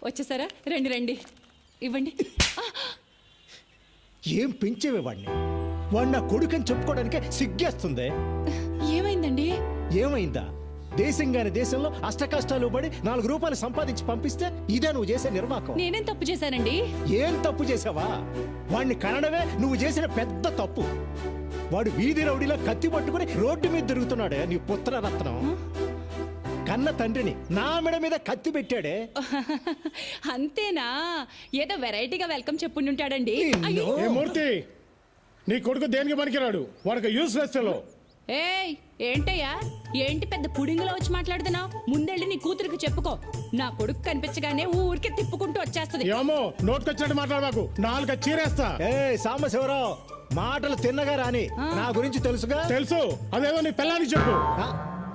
వచ్చేసారా? రండి రండి, ఇవ్వండి. ఏం పెంచేవే వాడిని? వాడు నా కొడుకని చెప్పుకోవడానికే సిగ్గేస్తుంది. ఏమైందండి? ఏమైందా? దేశంగాని దేశంలో అష్టకష్టాలు పడి 4 రూపాయలు సంపాదించి పంపిస్తే ఇదే నువ్వు చేసే నిర్వాకం. నేనేం తప్పు చేశానండి? ఏం తప్పు చేసావా? వాడిని కనడమే నువ్వు చేసిన పెద్ద తప్పు. వాడు వీధి రౌడీలో కత్తి పట్టుకుని రోడ్డు మీద తిరుగుతున్నాడే నీ పుత్రరత్నం. కన్న తండ్రిని నా మెడ మీద కత్తి పెట్టాడే. అంతేనా? ఏదో వెరైటీగా వెల్కమ్ చెప్పుంటాడండి. ఏ మూర్తి, నీ కొడుకు దేనికి పనికిరాడు, వాడికి యూస్లెస్ ఫెలో. ఏయ్, ఏంటయ్యా? ఏంటి పెద్ద పుడింగులో వచ్చి మాట్లాడుతున్నావు? ముందెళ్ళి నీ కూతురికి చెప్పుకో. నా కొడుకు కనిపించగానే ఊరికే తిప్పుకుంటూ వచ్చేస్తది. ఏమో నోటుకొచ్చినట్టు మాట్లాడమాకు, 4 చీరేస్తా. ఏ సాంబశివరావు, మాటలు తిన్నగా రాని. నా గురించి తెలుసుగా? తెలుసు, అదేదో నీ పిల్లానికి చెప్పు. ఆ?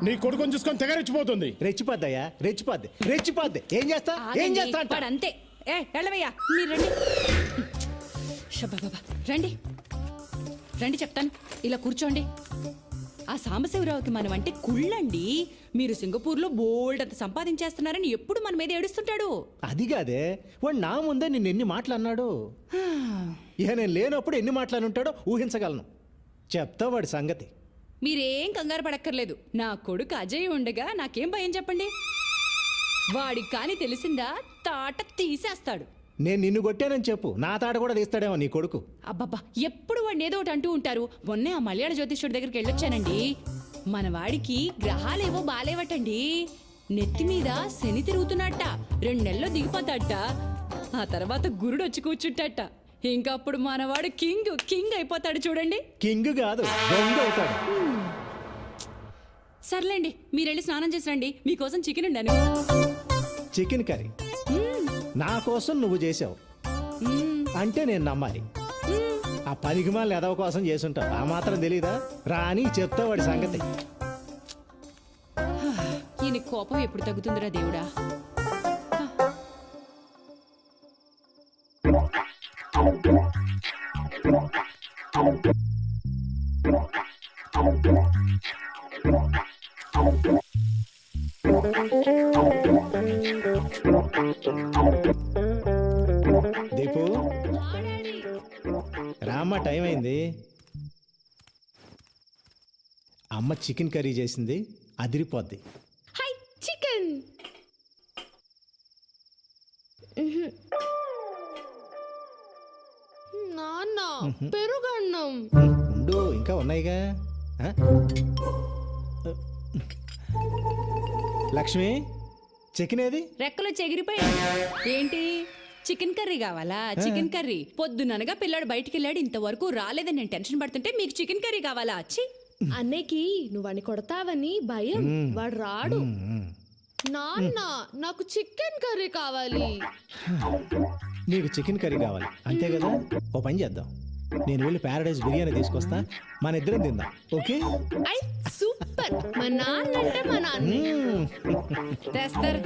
నీ కొడుకుని చూసుకొని తెగరెచ్చిపోతుంది. రెచ్చిపోద్దయ్యా, రెచ్చిపోద్ది. ఏం చేస్తా అంట? వాడు అంతే. ఏ వెళ్ళవయ్యా, మీరు రండి. షబాబాబా, రండి రండి చెప్తాను. ఇలా కూర్చోండి. ఆ సాంబశివరావుకి మనం అంటే కుళ్ళండి. మీరు సింగపూర్లో బోల్డ్ అంత సంపాదించేస్తున్నారని ఎప్పుడు మన మీద ఏడుస్తుంటాడు. అది కాదే, వాడు నా ముందే నిన్ను ఎన్ని మాటలు అన్నాడు. ఇక నేను లేనప్పుడు ఎన్ని మాటలు ఉంటాడో ఊహించగలను. చెప్తా వాడి సంగతి. మీరేం కంగారు పడక్కర్లేదు. నా కొడుకు అజయ్ ఉండగా నాకేం భయం చెప్పండి. వాడికి కానీ తెలిసిందా తాట తీసేస్తాడు. నేను నిన్ను కొట్టానని చెప్పు, నా తాట కూడా తీస్తాడేమో నీ కొడుకు. అబ్బబ్బా, ఎప్పుడు వాడిని ఏదో ఒకటి అంటూ ఉంటారు. మొన్నే ఆ మలయాళ జ్యోతిష్యుడి దగ్గరికి వెళ్ళొచ్చానండి. మన వాడికి గ్రహాలేవో బాలేవటండి. నెత్తి మీద శని తిరుగుతున్నట్ట. 2 నెలల్లో దిగిపోతాడట. ఆ తర్వాత గురుడు వచ్చి కూర్చుంటాట. ఇంకా అప్పుడు మనవాడు కింగ్ అయిపోతాడు చూడండి. కింగ్ కాదు, దొంగ అవుతాడు. సర్లేండి, మీరెళ్ళి స్నానం చేసి రండి. మీకోసం చికెన్ ఉండాను. చికెన్ కర్రీ నా కోసం నువ్వు చేసావు అంటే నేను నమ్మాలి. ఆ పనికిమాల ఎదవ కోసం చేసుంటావు, ఆ మాత్రం తెలీదా? రాని చెప్తా వాడి సంగతి. ఈయన కోపం ఎప్పుడు తగ్గుతుందిరా దేవుడా? దీపు రామ్మ, టైం అయింది. అమ్మ చికెన్ కర్రీ చేసింది, అదిరిపోద్ది. High chicken. నాన్న పెరుగన్నం. ఉండు, ఇంకా ఉన్నాయిగా. లక్ష్మి, చికెన్ ఏది? రెక్కలో చెగిరిపోయాడు. ఏంటి చికెన్ కర్రీ కావాలా? చికెన్ కర్రీ పొద్దుననగా పిల్లాడు బయటికి వెళ్ళాడు, ఇంతవరకు రాలేదని నేను టెన్షన్ పడుతుంటే మీకు చికెన్ కర్రీ కావాలా? ఛీ! అన్నయ్యకి నువ్వని కొడతావని భయం, వాడు రాడు. నాన్న నాకు చికెన్ కర్రీ కావాలి. నీకు చికెన్ కర్రీ కావాలి అంతే కదా? ఓ పని చేద్దాం, నేను వెళ్ళి ప్యారడైజ్ బిర్యానీ తీసుకొస్తా, మన ఇద్దరం తిందాం. ఓకే? I super. మా నాన్న అంటే మా నాన్న.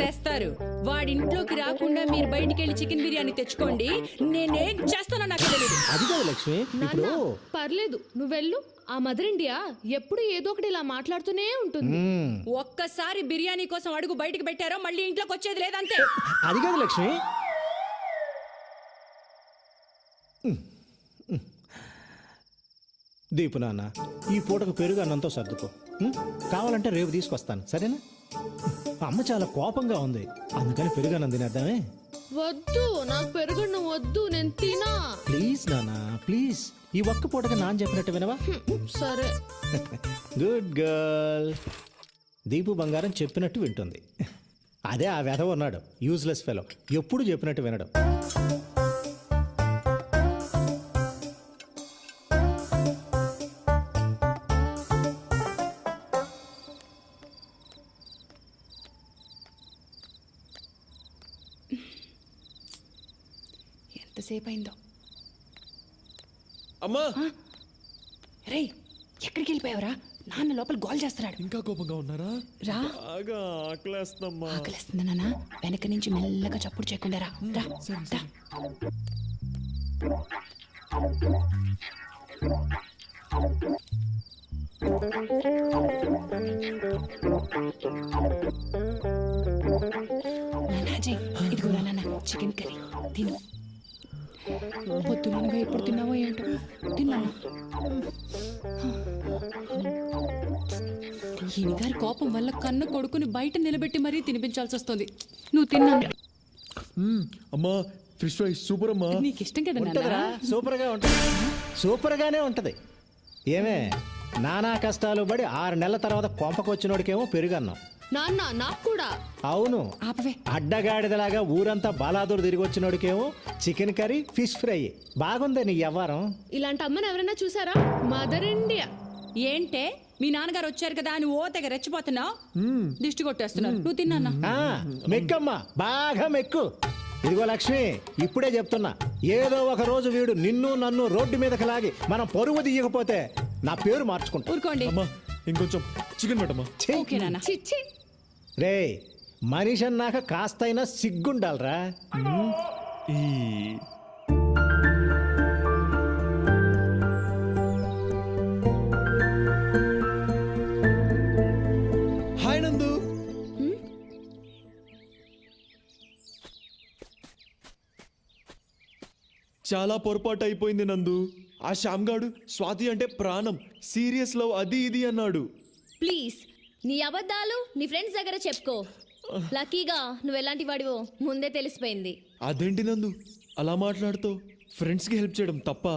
తెస్తారు. వాడింట్లోకి రాకుండా మీరు బయటికి వెళ్ళి చికెన్ బిర్యానీ తెచ్చుకోండి. నేనేం చేస్తానో నాకు తెలియదు. అది కాదు లక్ష్మి, ఇప్పుడు పర్లేదు నువ్వు వెళ్ళు. ఆ మదర్ ఇండియా ఎప్పుడు ఏదో ఒకటి ఇలా మాట్లాడుతూనే ఉంటుంది. ఒక్కసారి బిర్యానీ కోసం అడుగు బయటికి పెట్టారో మళ్ళీ ఇంట్లోకి వచ్చేది లేదంతే. అది కాదు లక్ష్మి. దీపు నాన్న, ఈ పూటకు పెరుగు అన్నంతో సర్దుకో. కావాలంటే రేపు తీసుకొస్తాను, సరేనా? అమ్మ చాలా కోపంగా ఉంది, అందుకని పెరుగు అన్నం తినేద్దామే. వద్దు, నాకు పెరుగన్నం వద్దు, నేను తినా. ప్లీజ్ నాన్న, ప్లీజ్. ఈ ఒక్క పూటగా నాన్న చెప్పినట్టు వినవా? సరే. Good girl. దీపు బంగారం చెప్పినట్టు వింటుంది. అదే ఆ వెధవ ఉన్నాడు, యూజ్లెస్ ఫెలో, ఎప్పుడు చెప్పినట్టు వినడం. ఎంతసేపు అయిందో. అమ్మా, రే ఎక్కడికి వెళ్ళిపోయావురా? నాన్న లోపల గోల్ చేస్తున్నాడు. ఇంకా కోపంగా ఉన్నారా? రా. బాగా ఆకలేస్తమ్మా. ఆకలిస్తుందా నాన్న? వెనక నుంచి మెల్లగా చప్పుడు చేయకుండా రా. రా. ఇదిగోరా నాన్న చికెన్ కర్రీ తిను. పొద్దునగా ఎప్పుడు తిన్నావో ఏంటో తిన్నాను. ఈయన గారి కోపం వల్ల కన్న కొడుకుని బయట నిలబెట్టి మరీ తినిపించాల్సి వస్తుంది. నువ్వు తిన్నా అమ్మా ఫిష్ ఫ్రై సూపర్ అమ్మా. నీకు ఇష్టం కదా ఉంటుందిరా, నాన్న. సూపర్గా ఉంటుంది, సూపర్గానే ఉంటుంది. ఏమే నానా కష్టాలు పడి 6 నెలల తర్వాత కొంపకొచ్చినోడికేమో పెరుగన్నాం. నాన్న నాకు కూడా. అవును, ఆపవే. అడ్డగాడిదలాగా ఊరంతా బాలాదూరు తిరిగి వచ్చినోడికేమో చికెన్ కర్రీ ఫిష్ ఫ్రై. బాగుంది నీ వ్యవహారం. ఇలాంటి అమ్మని ఎవరైనా చూసారా? Mother India. ఏంటే మీ నాన్నగారు వచ్చారు కదా అని ఓ తెగ రెచ్చిపోతున్నావు. దిష్టి కొట్టేస్తున్నారు. నువ్వు తిన్నా. ఆ, మెక్కమ్మా, బాగా మెక్కు. ఇదిగో లక్ష్మి, ఇప్పుడే చెప్తున్నా, ఏదో ఒక రోజు వీడు నిన్ను నన్ను రోడ్డు మీదకి లాగి మనం పరువు తీయకపోతే నా పేరు మార్చుకుంటా. ఊరుకోండి. అమ్మా ఇంకొంచెం చికెన్ పెట్టమ్మా. ఓకే నాన్న. చిచ్చి. రే, మనిషి అన్నాక కాస్తైనా సిగ్గుండాలరా. ఈ హాయ్ నందు. చాలా పొరపాటు అయిపోయింది నందు. ఆ శ్యామ్ గాడు స్వాతి అంటే ప్రాణం, సీరియస్ లవ్ అది ఇది అన్నాడు. ప్లీజ్ నీ అబద్ధాలు నీ ఫ్రెండ్స్ దగ్గర చెప్పుకో. లక్కీగా నువ్వు ఎలాంటి వాడివో ముందే తెలిసిపోయింది. అదేంటి నందు అలా మాట్లాడుతావు? ఫ్రెండ్స్ కి హెల్ప్ చేయడం తప్ప?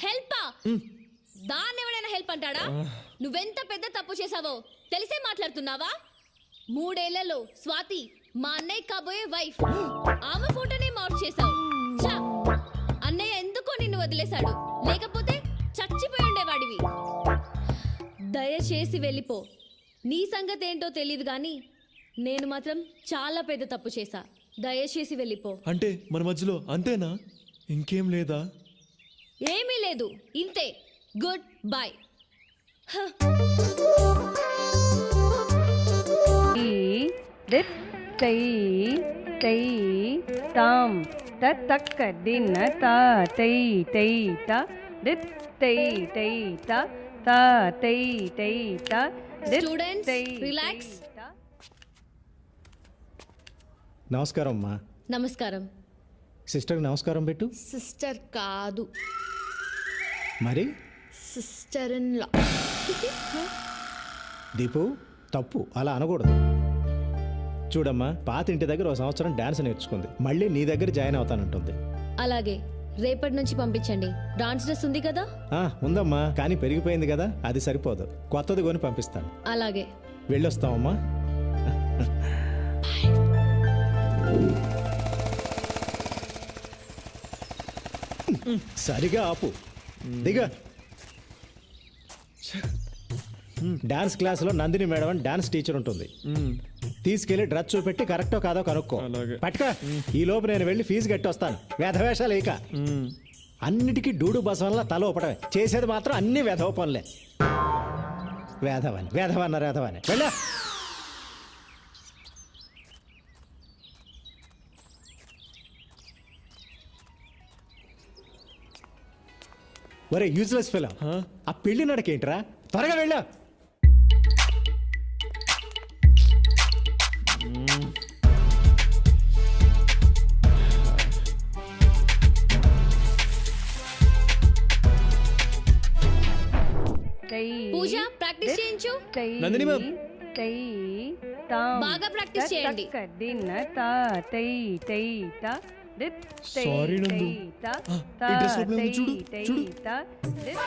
హెల్పా? దాన్ని ఎవడైనా హెల్ప్ అంటాడా? నువ్వెంత పెద్ద తప్పు చేసావో తెలిసే మాట్లాడుతున్నావా? 3 ఏళ్లలో స్వాతి మా అన్నయ్య కాబోయే వైఫ్, ఆమె ఫోటోనే మార్క్ చేసావు. ఛా! అన్నయ్య ఎందుకో నిన్ను వదిలేశాడు, లేకపోతే చచ్చిపోయి ఉండేవాడివి. దయచేసి వెళ్ళిపో. నీ సంగతి ఏంటో తెలియదు కానీ నేను మాత్రం చాలా పెద్ద తప్పు చేశా. దయచేసి వెళ్ళిపో. అంటే మన మధ్యలో అంతేనా? ఇంకేం లేదా? ఏమీ లేదు, ఇంతే. Good bye. దిత్ తై తై తాం తక్ దిన తా తై తై తా దిత్ తై తై తా తా తై తై తా దిత్ Students, తై relax. తా. నమస్కారం అమ్మా. నమస్కారం. సిస్టర్కి నమస్కారం పెట్టు. సిస్టర్ కాదు, మరి సిస్టర్ ఇన్ లా. దీపు, తప్పు అలా అనకూడదు. చూడమ్మా, పాత ఇంటి దగ్గర 1 సంవత్సరం డాన్స్ నేర్చుకుంది, మళ్ళీ నీ దగ్గర జాయిన్ అవుతానంటుంది. అలాగే రేపటి నుంచి పంపించండి. డాన్స్ డ్రెస్ ఉంది కదా? ఉందమ్మా, కానీ పెరిగిపోయింది కదా, అది సరిపోదు, కొత్తది కొని పంపిస్తాను. అలాగే. వెళ్ళొస్తామమ్మా. సరిగా ఆపు, దిగ. డాన్స్ క్లాసులో నందిని మేడం అని డాన్స్ టీచర్ ఉంటుంది. తీసుకెళ్లి డ్రెస్ చూపెట్టి కరెక్టో కాదో కనుక్కో. అలాగే. పట్టుక. ఈ లోపు నేను వెళ్ళి ఫీజు కట్టి వస్తాను. వేధవేషాలు ఇక అన్నిటికీ డూడు బసవన్లా తల ఊపడమే, చేసేది మాత్రం అన్ని వేధవ పనులే. వేధవని వేధవన్నారు, వేధవని వెళ్ళా. ఒరే యూజ్లెస్ ఫెలో, ఆ పెళ్లి నడకేంట్రా? త్వరగా వెళ్ళా. తై పూజ ప్రాక్టీస్ చేయించు. తై నందిని మ్యామ్. తై తాం బాగా ప్రాక్టీస్ చేయండి. తక్ దిన తా తై తై తా దిత్ తై Sorry, నందు. తై తా ఈ తా dress లోపల ఉంది, చూడు, తై చూడు. తా దిత్.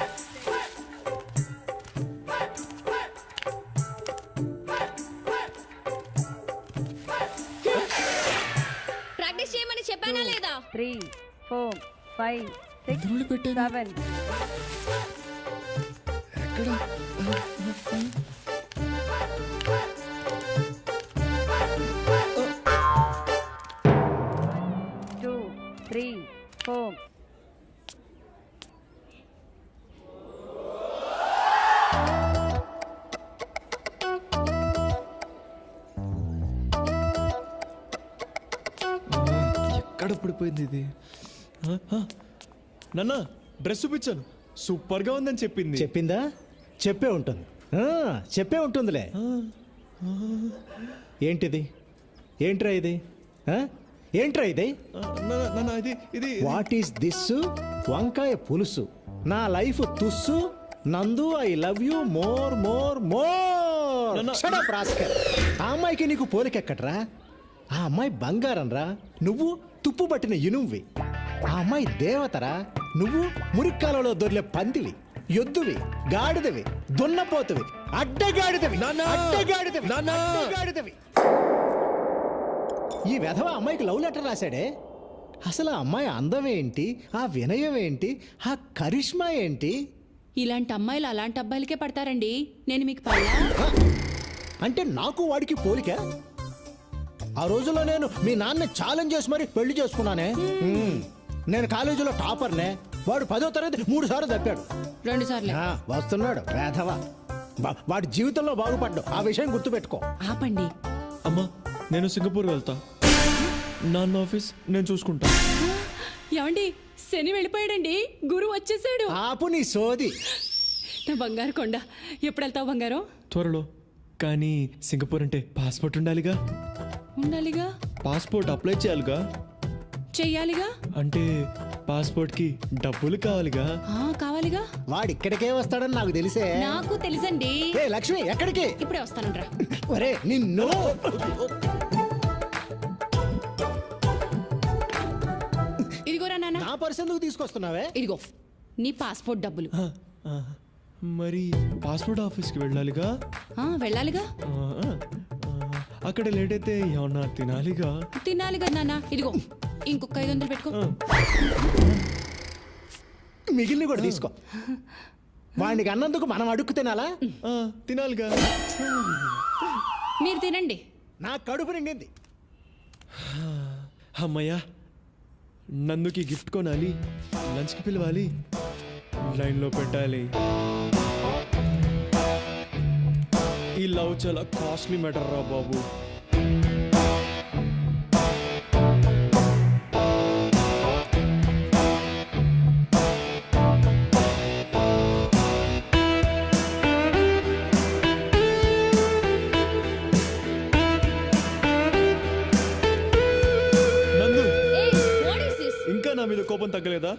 ప్రాక్టీస్ చేయమని చెప్పానా లేదా? 3 4 5 6 ఇందులో పెట్టాను. 7 2 3 4 ఎక్కడ పడిపోయింది ఇది? నాన్న డ్రెస్ చూపించాను, సూపర్ గా ఉందని చెప్పింది. చెప్పిందా? చెప్పే ఉంటుంది, చెప్పే ఉంటుందిలే. ఏంటిది? ఏంట్రా ఇది? ఏంట్రా ఇది నాన్న ఇది ఇది వాట్ ఈస్ దిస్? వంకాయ పులుసు. నా లైఫ్ తుస్సు. నందు I love you more more more. నాన్న. Shut up, rascal. ఆ అమ్మాయికి నీకు పోలికెక్కట్రా? ఆ అమ్మాయి బంగారం రా, నువ్వు తుప్పు పట్టిన ఇనువువి. ఆ అమ్మాయి దేవతరా, నువ్వు మురిక్కాలలో దొర్లే పందివి, ఎద్దువి, గాడిదవి, దున్నపోతువి, అడ్డగాడిదవి, నాన్న. అడ్డగాడిదవి, నాన్న. అడ్డగాడిదవి. ఈ వెధవ అమ్మాయికి లవ్ లెటర్ రాశాడే. అసలు ఆ అమ్మాయి అందం ఏంటి, ఆ వినయం ఏంటి, ఆ కరిష్మా ఏంటి? ఇలాంటి అమ్మాయిలు అలాంటి అబ్బాయిలకే పడతారండి. నేను మీకు పడలా? ఆ? అంటే నాకు వాడికి పోలిక? ఆ రోజుల్లో నేను మీ నాన్న ఛాలెంజ్ చేసి మరి పెళ్లి చేసుకున్నానే. నేను కాలేజీలో టాపర్నే. వాడు 10వ తరగతి 3 సార్లు తప్పాడు. 2 సార్లు. వస్తున్నాడు వేధవ. వాడి జీవితంలో బాగుపడ్డావు, ఆ విషయం గుర్తుపెట్టుకో. ఆపండి. అమ్మా నేను సింగపూర్ వెళ్తా. నాన్న ఆఫీస్ నేను చూసుకుంటా. ఏమండి, శని వెళ్ళిపోయాడండి, గురు వచ్చేసాడు. ఆపు నీ సోది. నా బంగారు కొండ. ఎప్పుడు వెళ్తావు బంగారం? త్వరలో. కానీ సింగపూర్ అంటే పాస్పోర్ట్ ఉండాలిగా. ఉండాలిగా. పాస్పోర్ట్ అప్లై చేయాలిగా. చెయ్యాలిగా. అంటే పాస్పోర్ట్ కి డబ్బులు కావాలిగా. కావాలిగా. వాడు ఇక్కడికే వస్తాడని నాకు తెలిసే. నాకు తెలుసండి. ఏ లక్ష్మి, ఎక్కడికి? ఇప్పుడే వస్తానంట్రా. ఒరే నిన్ను. ఇదిగోరా నాన్న. నా పర్సు ఎందుకు తీసుకొస్తున్నావే? ఇదిగో నీ పాస్పోర్ట్ డబ్బులు. ఆ, మరి పాస్పోర్ట్ ఆఫీస్కి వెళ్ళాలిగా. వెళ్ళాలిగా. అక్కడ లేట్ అయితే ఏమన్నా తినాలిగా. తినాలిగా నాన్న. ఇదిగో ఇంకొక 500 పెట్టుకో. మిగిలిన కూడా తీసుకో. వాడికి అన్నందుకు మనం అడుక్కు తినాలా? తినాలిగా. మీరు తినండి. నా కడుపు నిండింది. అమ్మయ్యా, నందుకి గిఫ్ట్ కొనాలి, లంచ్కి పిలవాలి, లైన్లో పెట్టాలి. ఈ లవ్ చాలా కాస్ట్లీ మ్యాటర్ రా బాబు. నందు, Hey, what is this? ఇంకా నా మీద కోపం తగ్గలేదా?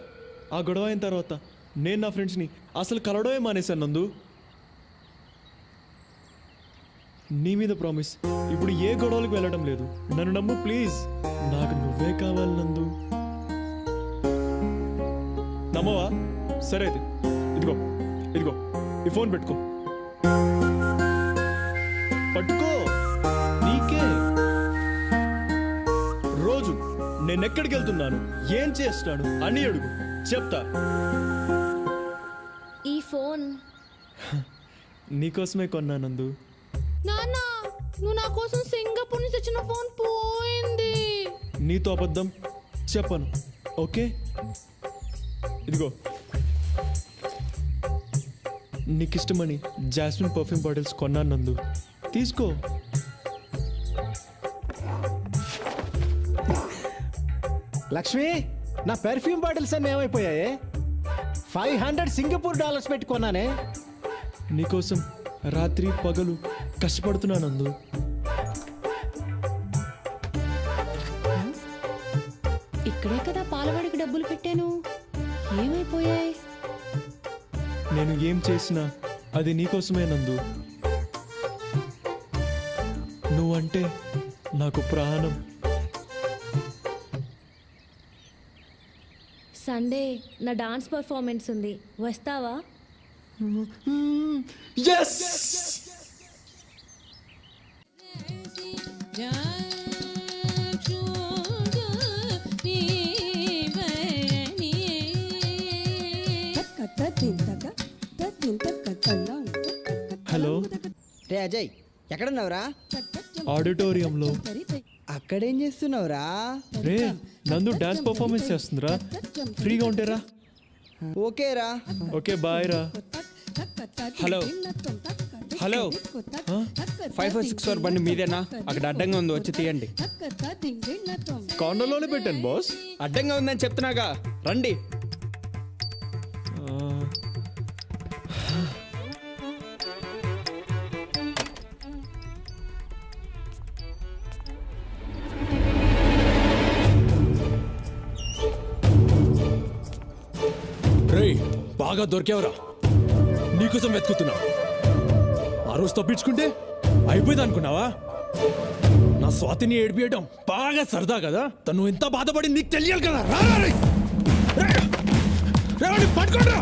ఆ గొడవ అయిన తర్వాత నేను నా ఫ్రెండ్స్ని అసలు కలవడమే మానేశాను నందు. నీ మీద ప్రామిస్, ఇప్పుడు ఏ గొడవలకు వెళ్ళడం లేదు. నన్ను నమ్ము ప్లీజ్. నాకు నువ్వే కావాలి నందు. నమ్మవా? సరే అయితే ఇదిగో ఇదిగో ఈ ఫోన్ పెట్టుకో. పట్టుకో, నీకే. రోజు నేను ఎక్కడికి వెళ్తున్నాను, ఏం చేస్తాను అని అడుగు, చెప్తా. ఈ ఫోన్ నీకోసమే కొన్నా నందు. నాన్న, నువ్వు నా కోసం సింగపూర్ నుంచి తెచ్చిన ఫోన్ పోయింది. నీతో అబద్ధం చెప్పను, ఓకే? ఇదిగో నీకిష్టమని జాస్మిన్ పర్ఫ్యూమ్ బాటిల్స్ కొన్నాను నందు, తీసుకో. లక్ష్మి, నా పెర్ఫ్యూమ్ బాటిల్స్ అన్నీ ఏమైపోయాయి? $500 సింగపూర్ డాలర్స్ పెట్టుకున్నానే. నీకోసం రాత్రి పగలు కష్టపడుతున్నా నందు. ఇక్కడే కదా పాలవాడికి డబ్బులు పెట్టాను. ఏమైపోయాయి? నేను ఏం చేసినా అది నీకోసమే నందు. నువ్వంటే నాకు ప్రాణం. సండే నా డాన్స్ పర్ఫార్మెన్స్ ఉంది, వస్తావా? Yes! హలో రే అజయ్, ఎక్కడున్నావురా? ఆడిటోరియంలో. అక్కడేం చేస్తున్నావురా? రే నందు డాన్స్ పర్ఫార్మెన్స్ చేస్తుందిరా, ఫ్రీగా ఉంటేరా. ఓకేరా. ఓకే బాయ్ రా. హలో హలో 5464 బండి మీదేనా? అక్కడ అడ్డంగా ఉంది, వచ్చి తీయండి. కార్నర్లోనే పెట్టాను బాస్. అడ్డంగా ఉందని చెప్తున్నాగా, రండి. బాగా దొరికేవరా నీకోసం వెతుకుతున్నా ఆ రోజు తప్పించుకుంటే అయిపోయింది అనుకున్నావా నా స్వాతిని ఏడిపియడం బాగా సరదా కదా తను ఎంత బాధపడి నీకు తెలియాలి కదా పట్టుకోండి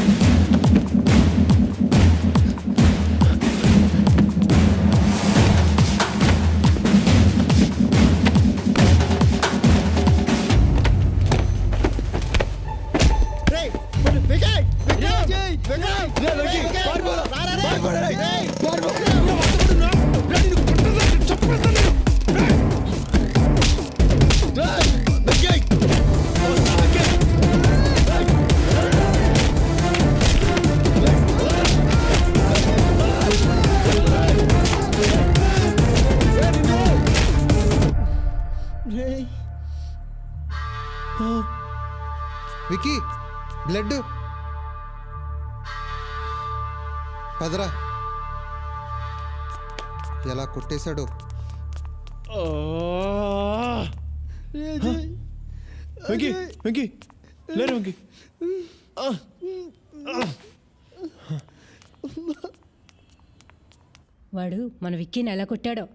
వికీ బ్లడ్ పదరా ఎలా కొట్టేశాడు వెంకీ వెంకీ లేరు వెంకీ వాడు మన విక్కీని ఎలా కొట్టాడో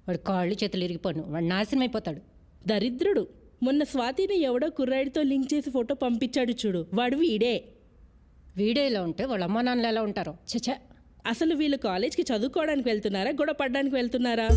వాడు కాళ్ళు చేతులు ఇరిగిపోను వాడు నాశనం అయిపోతాడు. దరిద్రుడు. మొన్న స్వాతిని ఎవడో కుర్రాడితో లింక్ చేసి ఫోటో పంపించాడు చూడు, వాడు వీడే. వీడియో ఇలా ఉంటే వాళ్ళ అమ్మా నాన్నలు ఎలా ఉంటారో. చచ్చా. అసలు వీళ్ళు కాలేజ్కి చదువుకోవడానికి వెళ్తున్నారా, గొడవ పడడానికి వెళ్తున్నారా?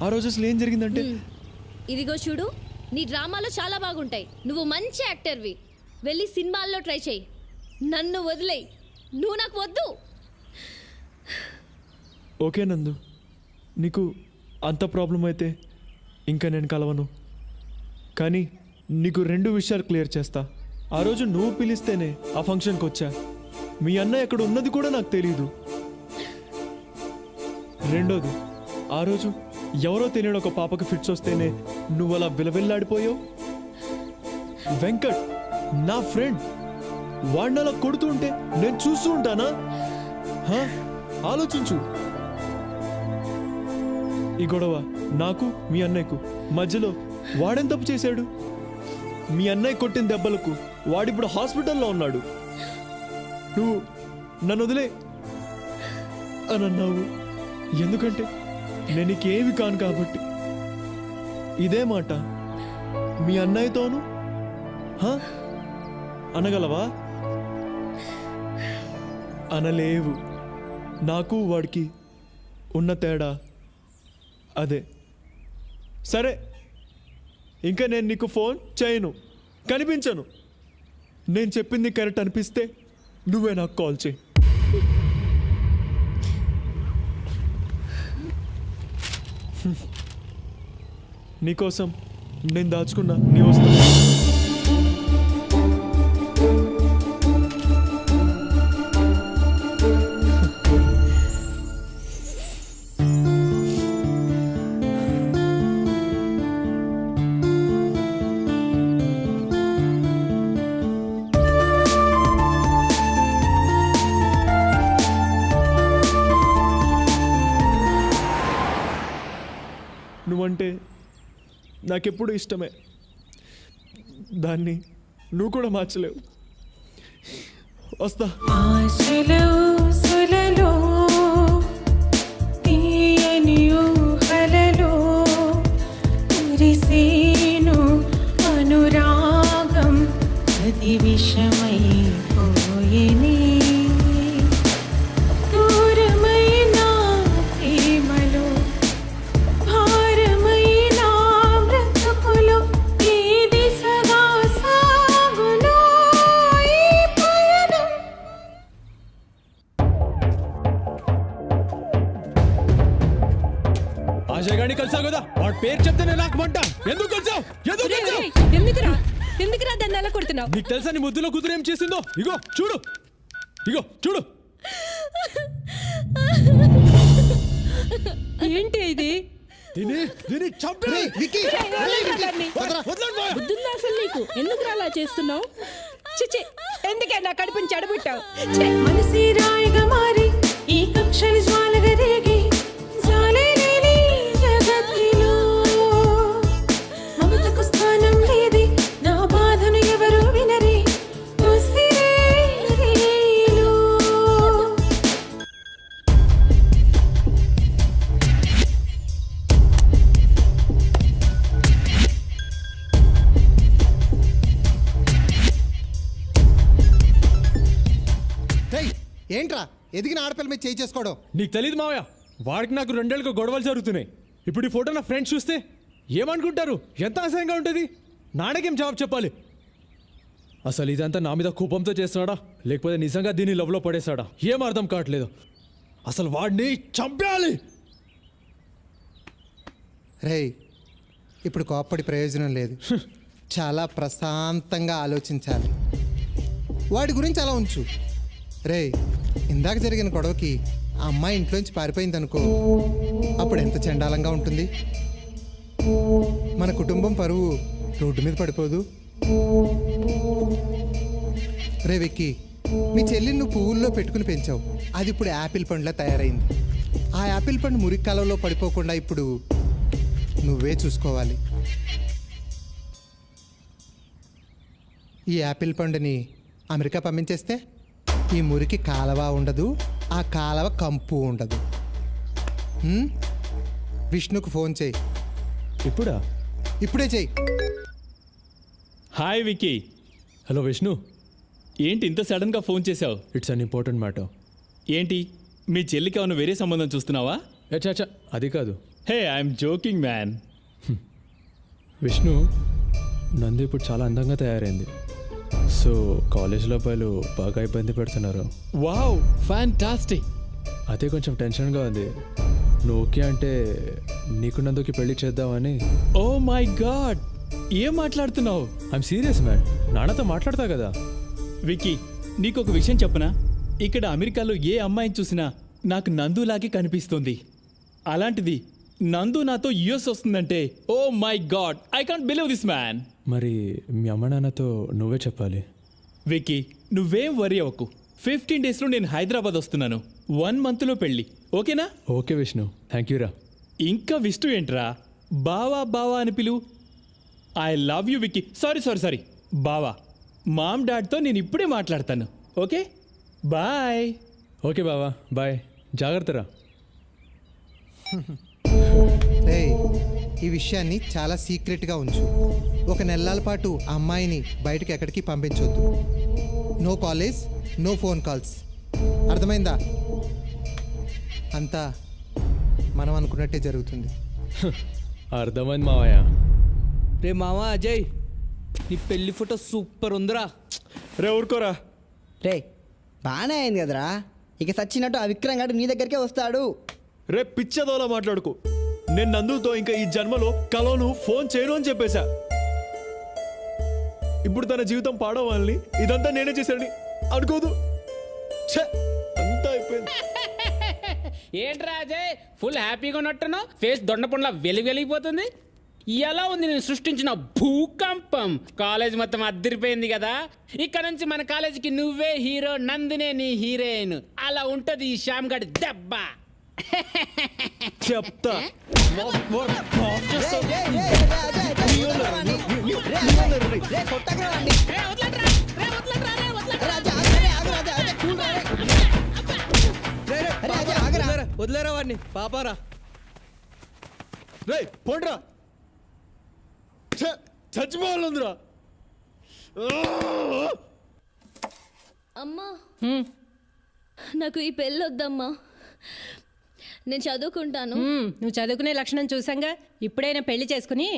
ఆ రోజు అసలు ఏం జరిగిందంటే ఇదిగో చూడు, నీ డ్రామాలో చాలా బాగుంటాయి. నువ్వు మంచి యాక్టర్వి. వెళ్ళి సినిమాల్లో ట్రై చేయి. నన్ను వదిలేయి. నువ్వు నాకు వద్దు. ఓకే నందు, నీకు అంత ప్రాబ్లం అయితే ఇంకా నేను కలవను. కానీ నీకు 2 విషయాలు క్లియర్ చేస్తా. ఆ రోజు నువ్వు పిలిస్తేనే ఆ ఫంక్షన్కి వచ్చా. మీ అన్న ఎక్కడ ఉన్నది కూడా నాకు తెలియదు. రెండోది, ఆ రోజు ఎవరో తెలియని ఒక పాపకి ఫిట్స్ వస్తేనే నువ్వు అలా విలవిల్లాడిపోయావు. వెంకట్ నా ఫ్రెండ్, వాడిని అలా కొడుతూ ఉంటే నేను చూస్తూ ఉంటానా? ఆలోచించు. ఈ గొడవ నాకు మీ అన్నయ్యకు మధ్యలో వాడేం తప్పు చేశాడు? మీ అన్నయ్య కొట్టిన దెబ్బలకు వాడిప్పుడు హాస్పిటల్లో ఉన్నాడు. నువ్వు నన్ను వదిలే అని అన్నావు. ఎందుకంటే నేను నీకేమి కాను కాబట్టి. ఇదే మాట మీ అన్నయ్యతోను అనగలవా? అనలేవు. నాకు వాడికి ఉన్న తేడా అదే. సరే, ఇంకా నేను నీకు ఫోన్ చేయను, కనిపించను. నేను చెప్పింది కరెక్ట్ అనిపిస్తే నువ్వే నాకు కాల్ చేయి. నీకోసం నేను దాచుకున్నా నీ వస్తువు. నువ్వంటే నాకెప్పుడు ఇష్టమే. దాన్ని నువ్వు కూడా మార్చలేవు. వస్తా. అనురాగం అది విషమై పోయేనే. కలిసావు కదా, వాడి పేరు చెప్తేనే నాకు మంట. ఎందుకు కలిసావు? ఎందుకురా దాన్ని ఎలా కొడుతున్నావు? నీకు తెలుసా నీ ముద్దులో కూతురు ఏం చేసిందో? ఇగో చూడు, ఇగో చూడు. ఏంటి ఇది రేయ్, విక్కీ! రేయ్, విక్కీ! వదరా. బుద్ధుందా అసలు నీకు ఎందుకు అలా చేస్తున్నావు? చిచి ఎందుకే నా కడుపుని చెడబుట్టావు మనసి రాయిగా మారి ఈ కక్షలు జ్వాలగా రేగి జాలే లేని జగత్తులో మమతకు స్థానం లేది నా బాధను ఎవరు వినరి ఉసిరే రేలో. రేయ్, ఏంట్రా ఎదిగిన ఆడపిల్ల మీద చేయి చేసుకోవడం? నీకు తెలియదు మావయ్య, వాడికి నాకు 2 ఏళ్ళుగా గొడవలు జరుగుతున్నాయి. ఇప్పుడు ఈ ఫోటో నా ఫ్రెండ్స్ చూస్తే ఏమనుకుంటారు? ఎంత అసహ్యంగా ఉంటుంది. నాన్నకేం జవాబు చెప్పాలి? అసలు ఇదంతా నా మీద కోపంతో చేస్తున్నాడా, లేకపోతే నిజంగా దీన్ని లవ్లో పడేశాడా? ఏం అర్థం కావట్లేదు. అసలు వాడిని చంపేయాలి. రేయ్, ఇప్పుడు కోప్పడి ప్రయోజనం లేదు. చాలా ప్రశాంతంగా ఆలోచించాలి. వాడి గురించి అలా ఉంచు. రేయ్, ఇందాక జరిగిన గొడవకి ఆ అమ్మాయి ఇంట్లోంచి పారిపోయింది అనుకో, అప్పుడు ఎంత చండాలంగా ఉంటుంది. మన కుటుంబం పరువు రోడ్డు మీద పడిపోదు. రే విక్కీ, మీ చెల్లిని నువ్వు పువ్వుల్లో పెట్టుకుని పెంచావు. అది ఇప్పుడు యాపిల్ పండులా తయారైంది. ఆ యాపిల్ పండు మురికి కాలంలో పడిపోకుండా ఇప్పుడు నువ్వే చూసుకోవాలి. ఈ యాపిల్ పండుని అమెరికా పంపించేస్తే ఈ మురికి కాలవ ఉండదు, ఆ కాలవ కంపు ఉండదు. విష్ణుకు ఫోన్ చేయి. ఇప్పుడా? ఇప్పుడే చేయి. హాయ్ విక్కీ. హలో విష్ణు, ఏంటి ఇంత సడన్గా ఫోన్ చేశావు? It's an important matter. ఏంటి మీ చెల్లికి ఏమైనా వేరే సంబంధం చూస్తున్నావా? అచ్చా, అది కాదు. Hey I'm joking man. Vishnu, నందు ఇప్పుడు చాలా అందంగా తయారైంది. సో కాలేజ్లో అబ్బాయిలు బాగా ఇబ్బంది పెడుతున్నారు. Wow fantastic. అదే కొంచెం టెన్షన్గా ఉంది. నువ్వు ఓకే అంటే నీకు నందుకి పెళ్లి చేద్దామని. ఓ మై గాడ్, ఏం మాట్లాడుతున్నావు? ఐఎమ్ సీరియస్ మ్యాన్, నాన్నతో మాట్లాడతా కదా. విక్కీ, నీకు ఒక విషయం చెప్పనా? ఇక్కడ అమెరికాలో ఏ అమ్మాయిని చూసినా నాకు నందులాగే కనిపిస్తుంది. అలాంటిది నందు నాతో యుఎస్ వస్తుందంటే oh my god, I can't believe this man. మరి మీ అమ్మ నాన్నతో నువ్వే చెప్పాలి. విక్కీ, నువ్వేం వరీ అవ్వకు. 15 డేస్లో నేను హైదరాబాద్ వస్తున్నాను. 1 మంత్లో పెళ్ళి, ఓకేనా? ఓకే విష్ణు, థ్యాంక్ యూ రా. ఇంకా విష్ణు ఏంట్రా? బావా బావా అని పిలువు. I love you Vicky. Sorry బావా. మామ్ డాడ్తో నేను ఇప్పుడే మాట్లాడతాను. Okay bye. ఓకే బావా, బాయ్. జాగ్రత్త రా. రేయ్, ఈ విషయాన్ని చాలా సీక్రెట్గా ఉంచు. 1 నెలల పాటు ఆ అమ్మాయిని బయటకు ఎక్కడికి పంపించొద్దు. No college, no phone calls. అర్థమైందా? అంతా మనం అనుకున్నట్టే జరుగుతుంది. అర్థమైంది మావయ్య. రే మావా అజయ్, నీ పెళ్లి ఫోటో సూపర్ ఉందిరా. రే ఊరుకోరా. రే బాగానే అయింది కదరా. ఇక సచ్చినట్టు ఆ విక్రమ్ గారు నీ దగ్గరికే వస్తాడు. రే పిచ్చదోలా మాట్లాడుకో. నేను నందుతో ఇంకా ఈ జన్మలో కలోను ఫోన్ చేయను అని చెప్పేశా. ఇప్పుడు తన జీవితం పాడవాలని ఇదంతా నేనే చేశానని అనుకోదు. ఛే, అంతా అయిపోయింది. ఏంట్రా అజయ్, ఫుల్ హ్యాపీగా ఉన్నట్టున్నావు? ఫేస్ దొండపండ్లా వెలిగిపోతుంది. ఎలా ఉంది నేను సృష్టించిన భూకంపం? కాలేజ్ మొత్తం అద్దరిపోయింది కదా. ఇక్కడ నుంచి మన కాలేజీకి నువ్వే హీరో, నందినే నీ హీరోయిన్. అలా ఉంటది ఈ శ్యామ్ గడి దెబ్బ. చెప్తా. వదిలేరా వాడిని, పాపారా. రే పోండ్రా. చచ్చిపోవాలందిరా. అమ్మా, నాకు ఈ పెళ్ళి వద్దమ్మా. నేను చదువుకుంటాను. నువ్వు చదువుకునే లక్షణం చూసాంగా. ఇప్పుడైనా పెళ్లి చేసుకుని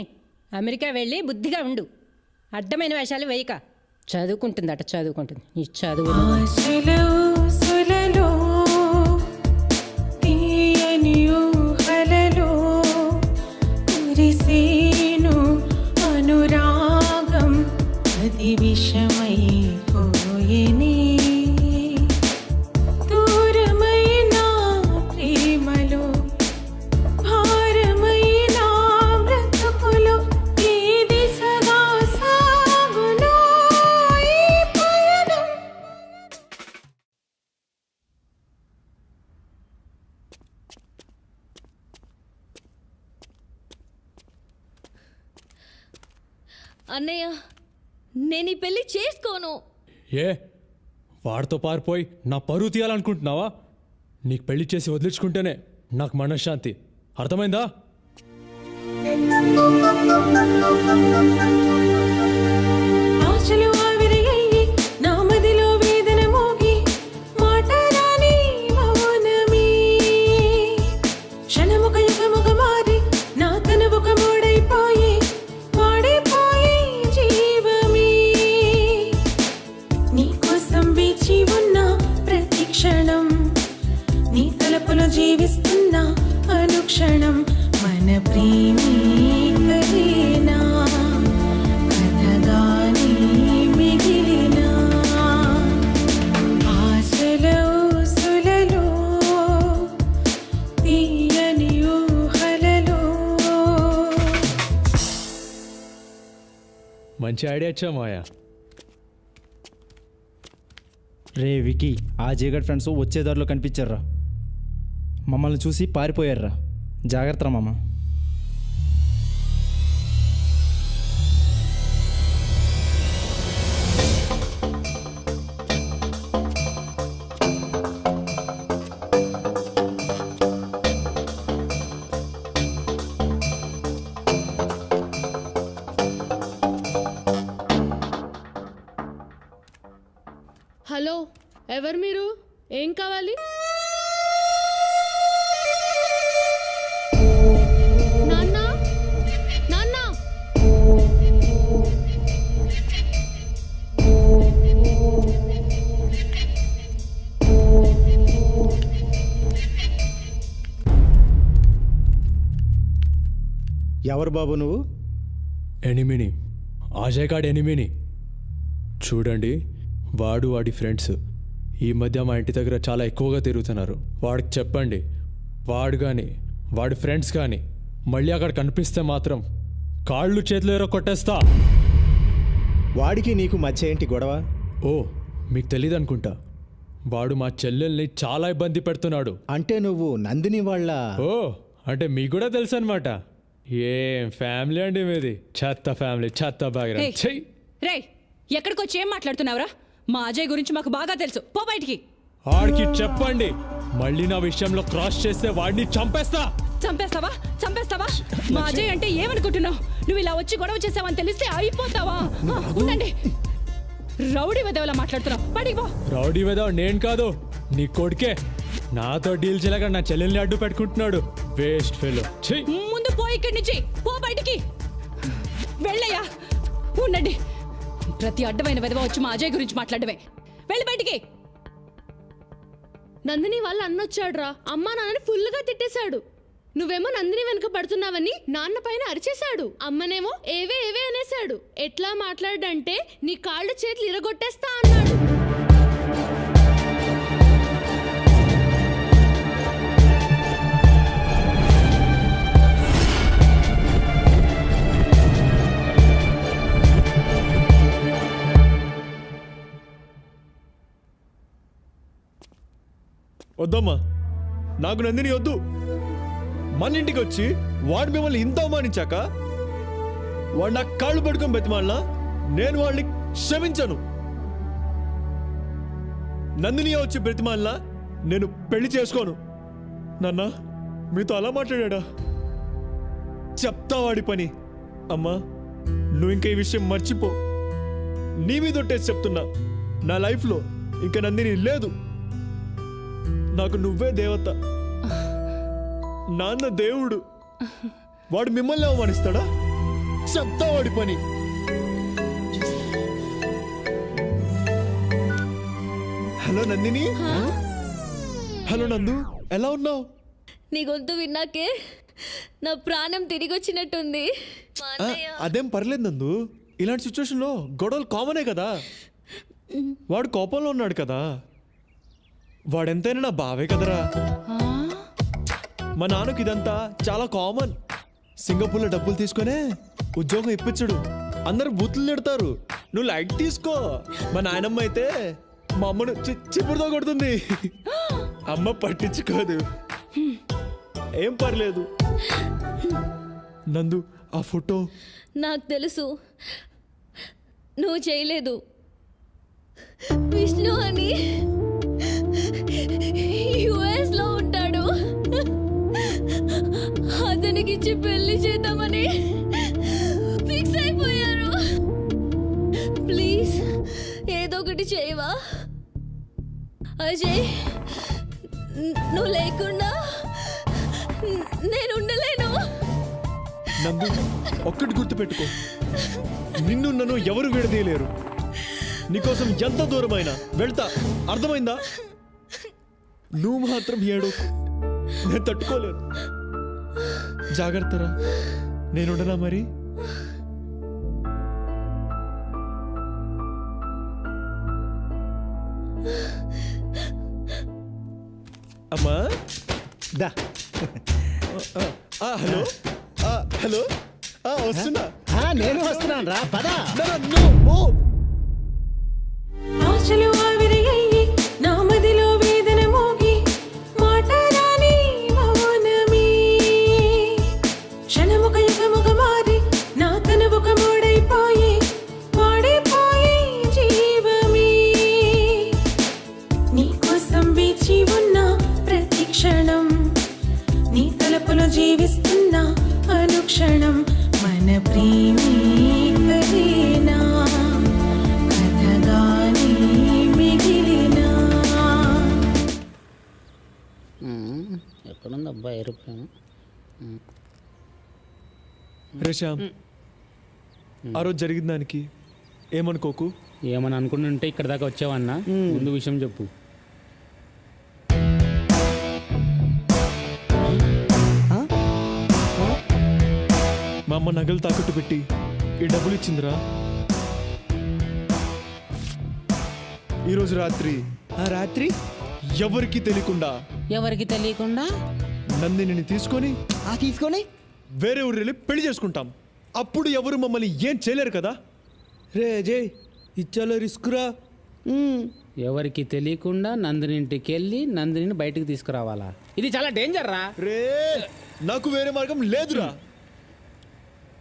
అమెరికా వెళ్ళి బుద్ధిగా ఉండు. అడ్డమైన వేషాలు వేయక. చదువుకుంటుంది ఈ చదువు. ఆశలు సులలో తీయని ఊహలలో కురిసేను అనురాగం అది విషమై పోయెనే. దూరమైన ప్రేమలో అన్నయ్య నేను ఈ పెళ్లి చేసుకోను. ఏ వాడితో పారిపోయి నా పరువు తీయాలనుకుంటున్నావా? నీకు పెళ్లి చేసి వదిలించుకుంటేనే నాకు మనశ్శాంతి. అర్థమైందా? ఆశలు ఆవిరయ్యి నా మదిలో వేదన మోగి మాట రాని మౌనమే క్షణముక యుగముక మారి నా తనువుక మూడైపోయి వాడిపోయి జీవమే నీ కోసం వేచి ఉన్న ప్రతి క్షణం నీ తలపులో జీవిస్తున్న అనుక్షణం మన ప్రేమే కలేనా కథగానే మిగిలినా ఆశలో సులలో తీయని ఊహలలో. మంచి ఐడియా ఇచ్చా మాయా. రే వికీ, ఆ జీగడ్ ఫ్రెండ్స్ వచ్చే దారిలో కనిపించారా, మమ్మల్ని చూసి పారిపోయారా. జాగ్రత్త మామ. హలో, ఎవరు మీరు? ఏం కావాలి? నాన్న, నాన్న. ఎవరు బాబు నువ్వు? ఎనిమిని, అజయ్ గాడ్ ఎనిమిని. చూడండి, వాడు వాడి ఫ్రెండ్స్ ఈ మధ్య మా ఇంటి దగ్గర చాలా ఎక్కువగా తిరుగుతున్నారు. వాడికి చెప్పండి, వాడు కానీ వాడి ఫ్రెండ్స్ కానీ మళ్ళీ అక్కడ కనిపిస్తే మాత్రం కాళ్ళు చేతులు ఎరో కొట్టేస్తా. వాడికి నీకు మధ్య ఏంటి గొడవ? ఓ, మీకు తెలియదు అనుకుంటా. వాడు మా చెల్లెల్ని చాలా ఇబ్బంది పెడుతున్నాడు. అంటే నువ్వు నందిని వాళ్ళ? ఓ, అంటే మీకు కూడా తెలుసు అనమాట. ఏం ఫ్యామిలీ అండి మీది? చెత్త ఫ్యామిలీ, చెత్త బ్యాక్గ్రౌండ్. ఛీ! రే, ఎక్కడికొచ్చి ఏం మాట్లాడుతున్నావురా? మా అజయ్ గురించి మాకు బాగా తెలుసు. పో బయటికి. వాడికి చెప్పండి, మళ్ళీ నా విషయంలో క్రాస్ చేస్తే వాడిని చంపేస్తా. చంపేస్తావా? చంపేస్తావా? మా అజయ్ అంటే ఏమనుకుంటున్నావు? నువ్వు ఇలా వచ్చి గొడవ చేసావని తెలిస్తే అయిపోతావా? ఉండండి. రౌడీ వెదవలా మాట్లాడుతున్నావు. బయటికి పో. రౌడీ వెదవ నేను కాదు, నీ కొడుకే. నాతో డీల్ చేయలేక నా చెల్లెల్ని అడ్డు పెట్టుకుంటున్నాడు. Waste fellow. ముందు పో ఇక్కడి నుంచి. పో బయటికి. వెళ్ళయ్యా. ఉండండి. ప్రతి అడ్డమైన వెదవ వచ్చి మా అజయ్ గురించి మాట్లాడమే. వెళ్ళి బయటికి. నందిని వాళ్ళ అన్నొచ్చాడురా. అమ్మా నాన్నని ఫుల్గా తిట్టేశాడు. నువ్వేమో నందిని వెనుక పడుతున్నావని నాన్న పైన అరిచేశాడు. అమ్మనేమో ఏవే ఏవే అనేశాడు. ఎట్లా మాట్లాడంటే నీ కాళ్ళు చేతులు ఇరగొట్టేస్తా అన్నాడు. వద్దమ్మా, నాకు నందిని వద్దు. మన ఇంటికి వచ్చి వాడు మిమ్మల్ని ఇంత అవమానించాక వాడు నా కాళ్ళు పట్టుకొని బతిమాలినా నేను వాళ్ళని క్షమించను. నందిని వచ్చి బ్రతిమాలినా నేను పెళ్లి చేసుకోను. నాన్న, మీతో అలా మాట్లాడా? చెప్తా వాడి పని. అమ్మా, నువ్వు ఇంకా ఈ విషయం మర్చిపో. నీ మీద ఒట్టేసి చెప్తున్నా, నా లైఫ్లో ఇంకా నందిని లేదు. నాకు నువ్వే దేవత. నాన్న దేవుడు. వాడు మిమ్మల్ని అవమానిస్తాడా? చెప్తా వాడి పని. హలో నందిని. హలో నందు, ఎలా ఉన్నావు? నీ గొంతు విన్నాకే నా ప్రాణం తిరిగి వచ్చినట్టుంది. అదేం పర్లేదు నందు. ఇలాంటి సిచ్యువేషన్లో గొడవలు కామనే కదా. వాడు కోపంలో ఉన్నాడు కదా. వాడెంతైనా నా బావే కదరా. మా నాన్నకి ఇదంతా చాలా కామన్. సింగపూర్లో డబ్బులు తీసుకునే ఉద్యోగం ఇప్పించడు. అందరు బూతులు తిడతారు. నువ్వు లైట్ తీసుకో. మా నాయనమ్మ అయితే మా అమ్మను చిప్పుడుతో కొడుతుంది. అమ్మ పట్టించుకోదు. ఏం పర్లేదు. నందు, ఆ ఫోటో నాకు తెలుసు. నువ్వు చేయలేదు. విష్ణు అని యుఎస్ లో ఉంటాడు. అతనికి ఇచ్చి పెళ్లి చేద్దామని ఫిక్స్ అయిపోయారు. ప్లీజ్ ఏదో ఒకటి చేయవా అజయ్? నువ్వు లేకుండా నేను ఉండలేను. నందు, ఒక్కటి గుర్తుపెట్టుకో, నిన్ను నన్ను ఎవరు విడదీయలేరు. నీకోసం ఎంత దూరమైనా వెళ్తా, అర్థమైందా? నువ్వు మాత్రం ఏడు, నేను తట్టుకోలేను. జాగ్రత్తరా, నేనుండనా మరి? అమ్మా దా. హలో హలో వస్తున్నా. నేను వస్తున్నాను రా, పదా. ఆశలు ఆవిరయ్యి నా మదిలో వేదన మోగి మాట రాని మౌనమే క్షణముక యుగముగ మారి నా కనుబొక మూడైపోయి పాడైపోయి జీవమే నీకోసం వేచి ఉన్న ప్రతి క్షణం నీ తలపులో జీవిస్తున్న అనుక్షణం మన ప్రేమే కదేనా కథగానే మిగిలినా. ఎక్కడుంది అబ్బాయి ఏరోప్లేన్? రేషామ్, ఆ రోజు జరిగిన దానికి ఏమనుకోకు. ఏమని అనుకుంటుంటే ఇక్కడ దాకా వచ్చావన్నా? ముందు విషయం చెప్పు. మా అమ్మ నగలు తాకట్టు పెట్టి ఈ డబ్బులు ఇచ్చిందిరా. ఈరోజు రాత్రి రాత్రి ఎవరికి తెలియకుండా ఎవరికి తెలియకుండా నందిని తీసుకొని తీసుకొని వేరే ఊరు వెళ్ళి పెళ్లి చేసుకుంటాం. అప్పుడు ఎవరు మమ్మల్ని ఏం చేయలేరు కదా. రే అజయ్, ఇచ్చాలో రిస్క్ రా. ఎవరికి తెలియకుండా నందిని ఇంటికి వెళ్ళి నందిని బయటికి తీసుకురావాలా? ఇది చాలా డేంజర్ రా. రే, నాకు వేరే మార్గం లేదురా.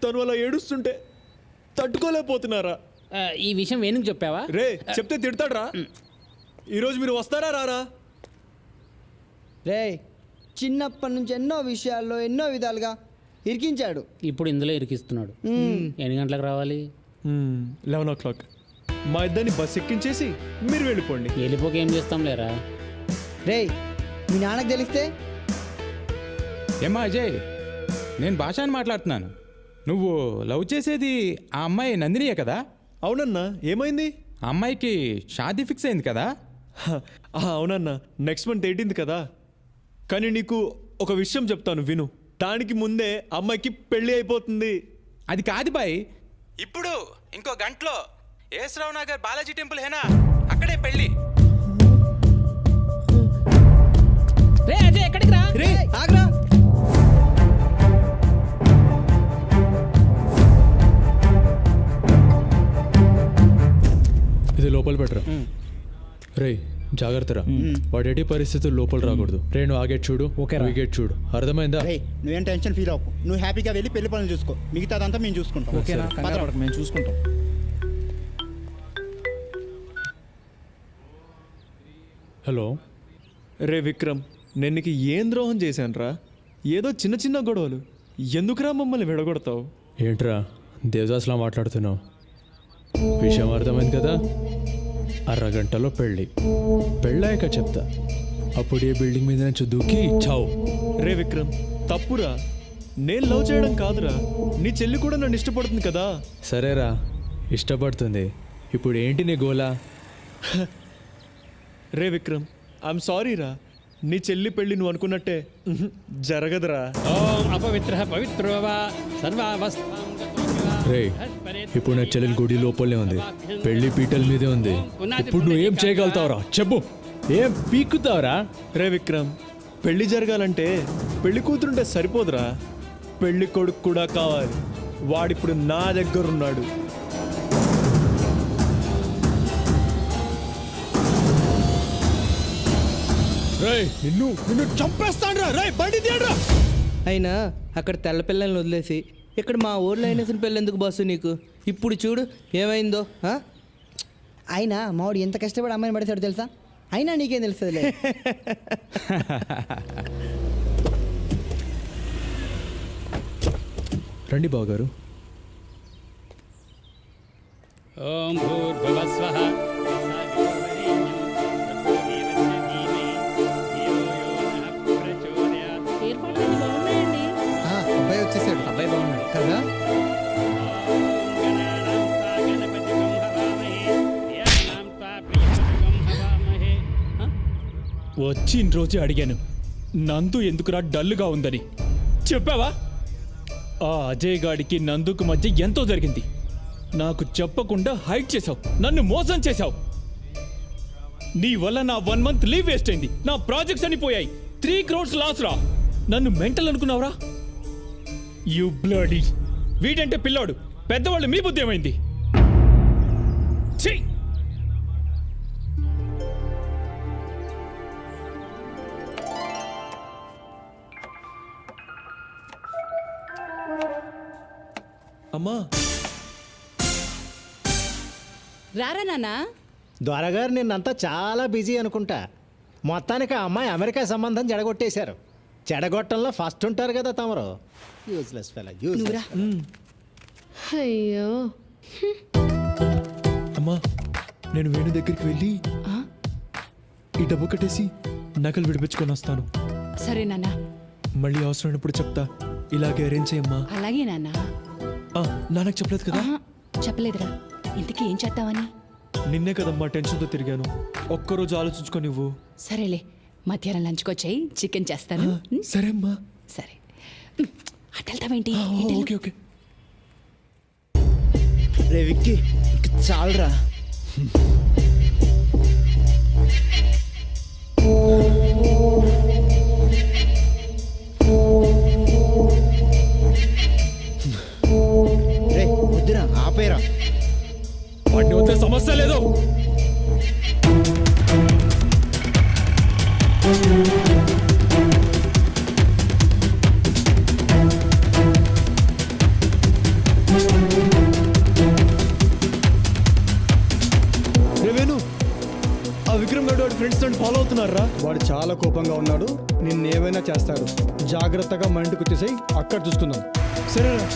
తను అలా ఏడుస్తుంటే తట్టుకోలేకపోతున్నారా. ఈ విషయం వేణుకు చెప్పావా? రే, చెప్తే తిడతాడ్రా. ఈరోజు మీరు వస్తారా రారా? రే, చిన్నప్పటి నుంచి ఎన్నో విషయాల్లో ఎన్నో విధాలుగా ఇరికించాడు. ఇప్పుడు ఇందులో ఇరికిస్తున్నాడు. ఎన్ని గంటలకు రావాలి? 11 o'clock. మా ఇద్దరిని బస్ ఎక్కించేసి మీరు వెళ్ళిపోండి. వెళ్ళిపోక ఏం చేస్తాం లేరా? రే, మీ నాన్నకు తెలిస్తే? ఏమ్మా అజయ్, నేను భాష అని మాట్లాడుతున్నాను. నువ్వు లవ్ చేసేది ఆ అమ్మాయి నందినియే కదా? అవునన్నా, ఏమైంది? ఆ అమ్మాయికి షాదీ ఫిక్స్ అయింది కదా? అవునన్నా, నెక్స్ట్ మంత్ 18th కదా. కానీ నీకు ఒక విషయం చెప్తాను విను. దానికి ముందే అమ్మాయికి పెళ్లి అయిపోతుంది. అది కాదు బాయ్, ఇప్పుడు ఇంకో గంటలో ఏసరావు నగర్ బాలాజీ టెంపుల్ హేనా, అక్కడే పెళ్లి. రే అజయ్, ఎక్కడికి రా? రే ఆగ్రా. ఇది లోపల పెట్టరా. రే, జాగ్రత్తరా. వాడు ఎట్టి పరిస్థితులు లోపల రాకూడదు. రే, నువ్వు ఆగేట్ చూడు, వికెట్ చూడు, అర్థమైందా? నువ్వేం టెన్షన్ ఫీల్ అవ్వకు. నువ్వు హ్యాపీగా వెళ్ళి పెళ్లి పనులు చూసుకో, మిగతాదంతా మేము చూసుకుంటాం. మేము చూసుకుంటాం. హలో రే విక్రమ్, నేను నీకు ఏం ద్రోహం చేశానురా? ఏదో చిన్న చిన్న గొడవలు, ఎందుకురా మమ్మల్ని విడగొడతావు? ఏంట్రా దేవదాస్లా మాట్లాడుతున్నావు? విషయం అర్థమైంది కదా. అరగంటలో పెళ్ళాక చెప్తా. అప్పుడు ఏ బిల్డింగ్ మీద నుంచి దూకి చావు. రే విక్రమ్, తప్పురా. నేను లవ్ చేయడం కాదురా, నీ చెల్లి కూడా నన్ను ఇష్టపడుతుంది కదా. సరేరా, ఇష్టపడుతుంది. ఇప్పుడు ఏంటి నీ గోలా? రే విక్రమ్, ఐఎమ్ సారీ రా. నీ చెల్లి పెళ్లి నువ్వు అనుకున్నట్టే జరగదురా. అపవిత్ర పవిత్రోవా సర్వావస్థ. రే, ఇప్పుడు నా చెల్లెలు గుడి లోపలనే ఉంది, పెళ్లి పీటల మీదే ఉంది. ఇప్పుడు నువ్వు ఏం చేయగలుగుతావురా చెప్పు, ఏం పీక్కుతావురా? రే విక్రమ్, పెళ్లి జరగాలంటే పెళ్లి కూతురుంటే సరిపోదురా, పెళ్లి కొడుకు కూడా కావాలి. వాడిప్పుడు నా దగ్గరున్నాడు. నిన్ను చంపేస్తాను రా. బండి తీయడ్రా. అయినా అక్కడ తెల్ల పిల్లల్ని వదిలేసి ఇక్కడ మా ఊర్లో అయిన పెళ్ళి ఎందుకు బాసు నీకు? ఇప్పుడు చూడు ఏమైందో. అయినా మావాడు ఎంత కష్టపడి అమ్మాయిని పడేశాడు తెలుసా? అయినా నీకేం తెలుస్తుందిలే. రండి బావగారు. ఓం భూర్భువస్వః ఏర్పాట్లు బాగున్నాయండి. అబ్బాయి వచ్చేసాడు. అబ్బాయి బాగున్నాడు కదా? వచ్చిన రోజే అడిగాను నందు ఎందుకురా డల్గా ఉందని. చెప్పావా? ఆ అజయ్ గాడికి నందుకు మధ్య ఎంతో జరిగింది. నాకు చెప్పకుండా హైడ్ చేశావు, నన్ను మోసం చేశావు. నీ వల్ల నా 1 month లీవ్ వేస్ట్ అయింది, నా ప్రాజెక్ట్స్ అని పోయాయి, 3 crores లాస్ రా. నన్ను మెంటల్ అనుకున్నావురా? You bloody. వీడంటే పిల్లాడు, పెద్దవాళ్ళు మీ బుద్ధి ఏమైంది? ఛీ! అమ్మా రారా నాన్నా. దొరగారు నిన్నంతా చాలా బిజీ అనుకుంటా. మొత్తానికి ఆ అమ్మాయి అమెరికా సంబంధం జడగొట్టేశారు. చెడగొట్టంలో ఫస్ట్ ఉంటారు కదా తమరు. యూజ్లెస్ ఫెలో, నువ్వురా. అయ్యో అమ్మా నేను వేణు దగ్గరికి వెళ్ళి ఆ? ఈ డబ్బు కట్టేసి నకలు విడిపించుకొని వస్తాను. సరే నాన్నా. మళ్ళీ అవసరమైనప్పుడు చెప్తా. ఇలాగే అరేంజ్ చేయమ్మా. అలాగే నాన్నా. నాన్నకు చెప్పలేదు కదా? ఆహా, చెప్పలేదురా. ఇంతకీ ఏం చేద్దామని? నిన్నే కదమ్మా టెన్షన్తో తిరిగాను. ఒక్కరోజు ఆలోచించుకో నువ్వు. సరేలే, మధ్యాహ్నం లంచ్కొచ్చాయి, చికెన్ చేస్తాను. సరే అమ్మా. సరే. అటెళ్తావేంటి? Okay okay. రే విక్కీ, ఇక చాలురా. రే వద్దురా, ఆపేరా. వాడిని వద్ద సమస్య లేదు. రేవేను, ఆ విక్రమ్ గడ్ వాడి ఫ్రెండ్స్ నన్ను ఫాలో అవుతున్నారా? వాడు చాలా కోపంగా ఉన్నాడు, నిన్నేమైనా చేస్తాడు. జాగ్రత్తగా మా ఇంటికి వచ్చేసాయి, అక్కడ చూసుకుందాం. సరేరా.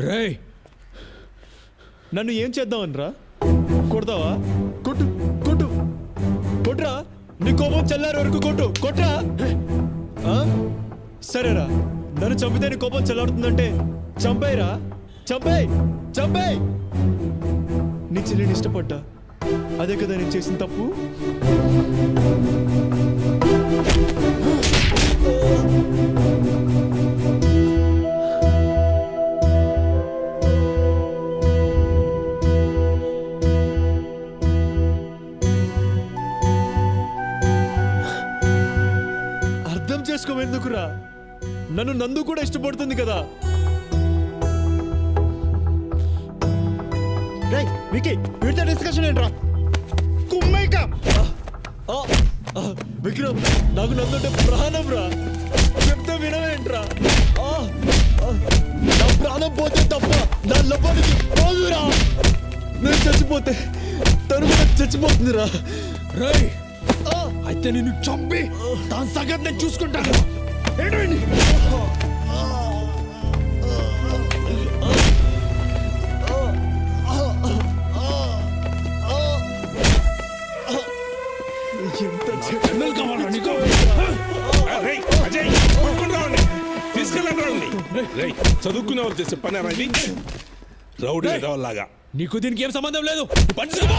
రేయ్ నన్ను ఏం చేద్దామనరా? కొడతావా? కొట్టు కొట్టు కొట్రా. నీ కోపం చల్లారే వరకు కొట్టు. కొట్రా. సరేరా, నన్ను చంపితే నీ కోపం చల్లారుతుందంటే చంపేయరా. చంపేయ్ చంపేయ్. నీ చెల్లిని ఇష్టపడ్డా, అదే కదా నేను చేసిన తప్పు. అర్థం చేసుకోవెందుకురా? నన్ను నందు కూడా ఇష్టపడుతుంది కదా. రేయ్ వికీ, వీడితో డిస్కషన్ ఏంట్రా? కుమ్మేక. విక్రమ్, నాకు నందుంటే ప్రాణం రా. చెప్తే వినవేంట్రా? నా ప్రాణం పోతే తప్ప నా లోపలికి పోదురా. నేను చచ్చిపోతే తను కూడా చచ్చిపోతుందిరా. రేయ్ అయితే నిన్ను చంపి దాని సంగతి నేను చూసుకుంటాను. ఏంటండి? చదువుకునే వాళ్ళు చేసే పని అనేది రౌడీ లాగా. నీకు దీనికి ఏం సంబంధం లేదు పని చేసుకో.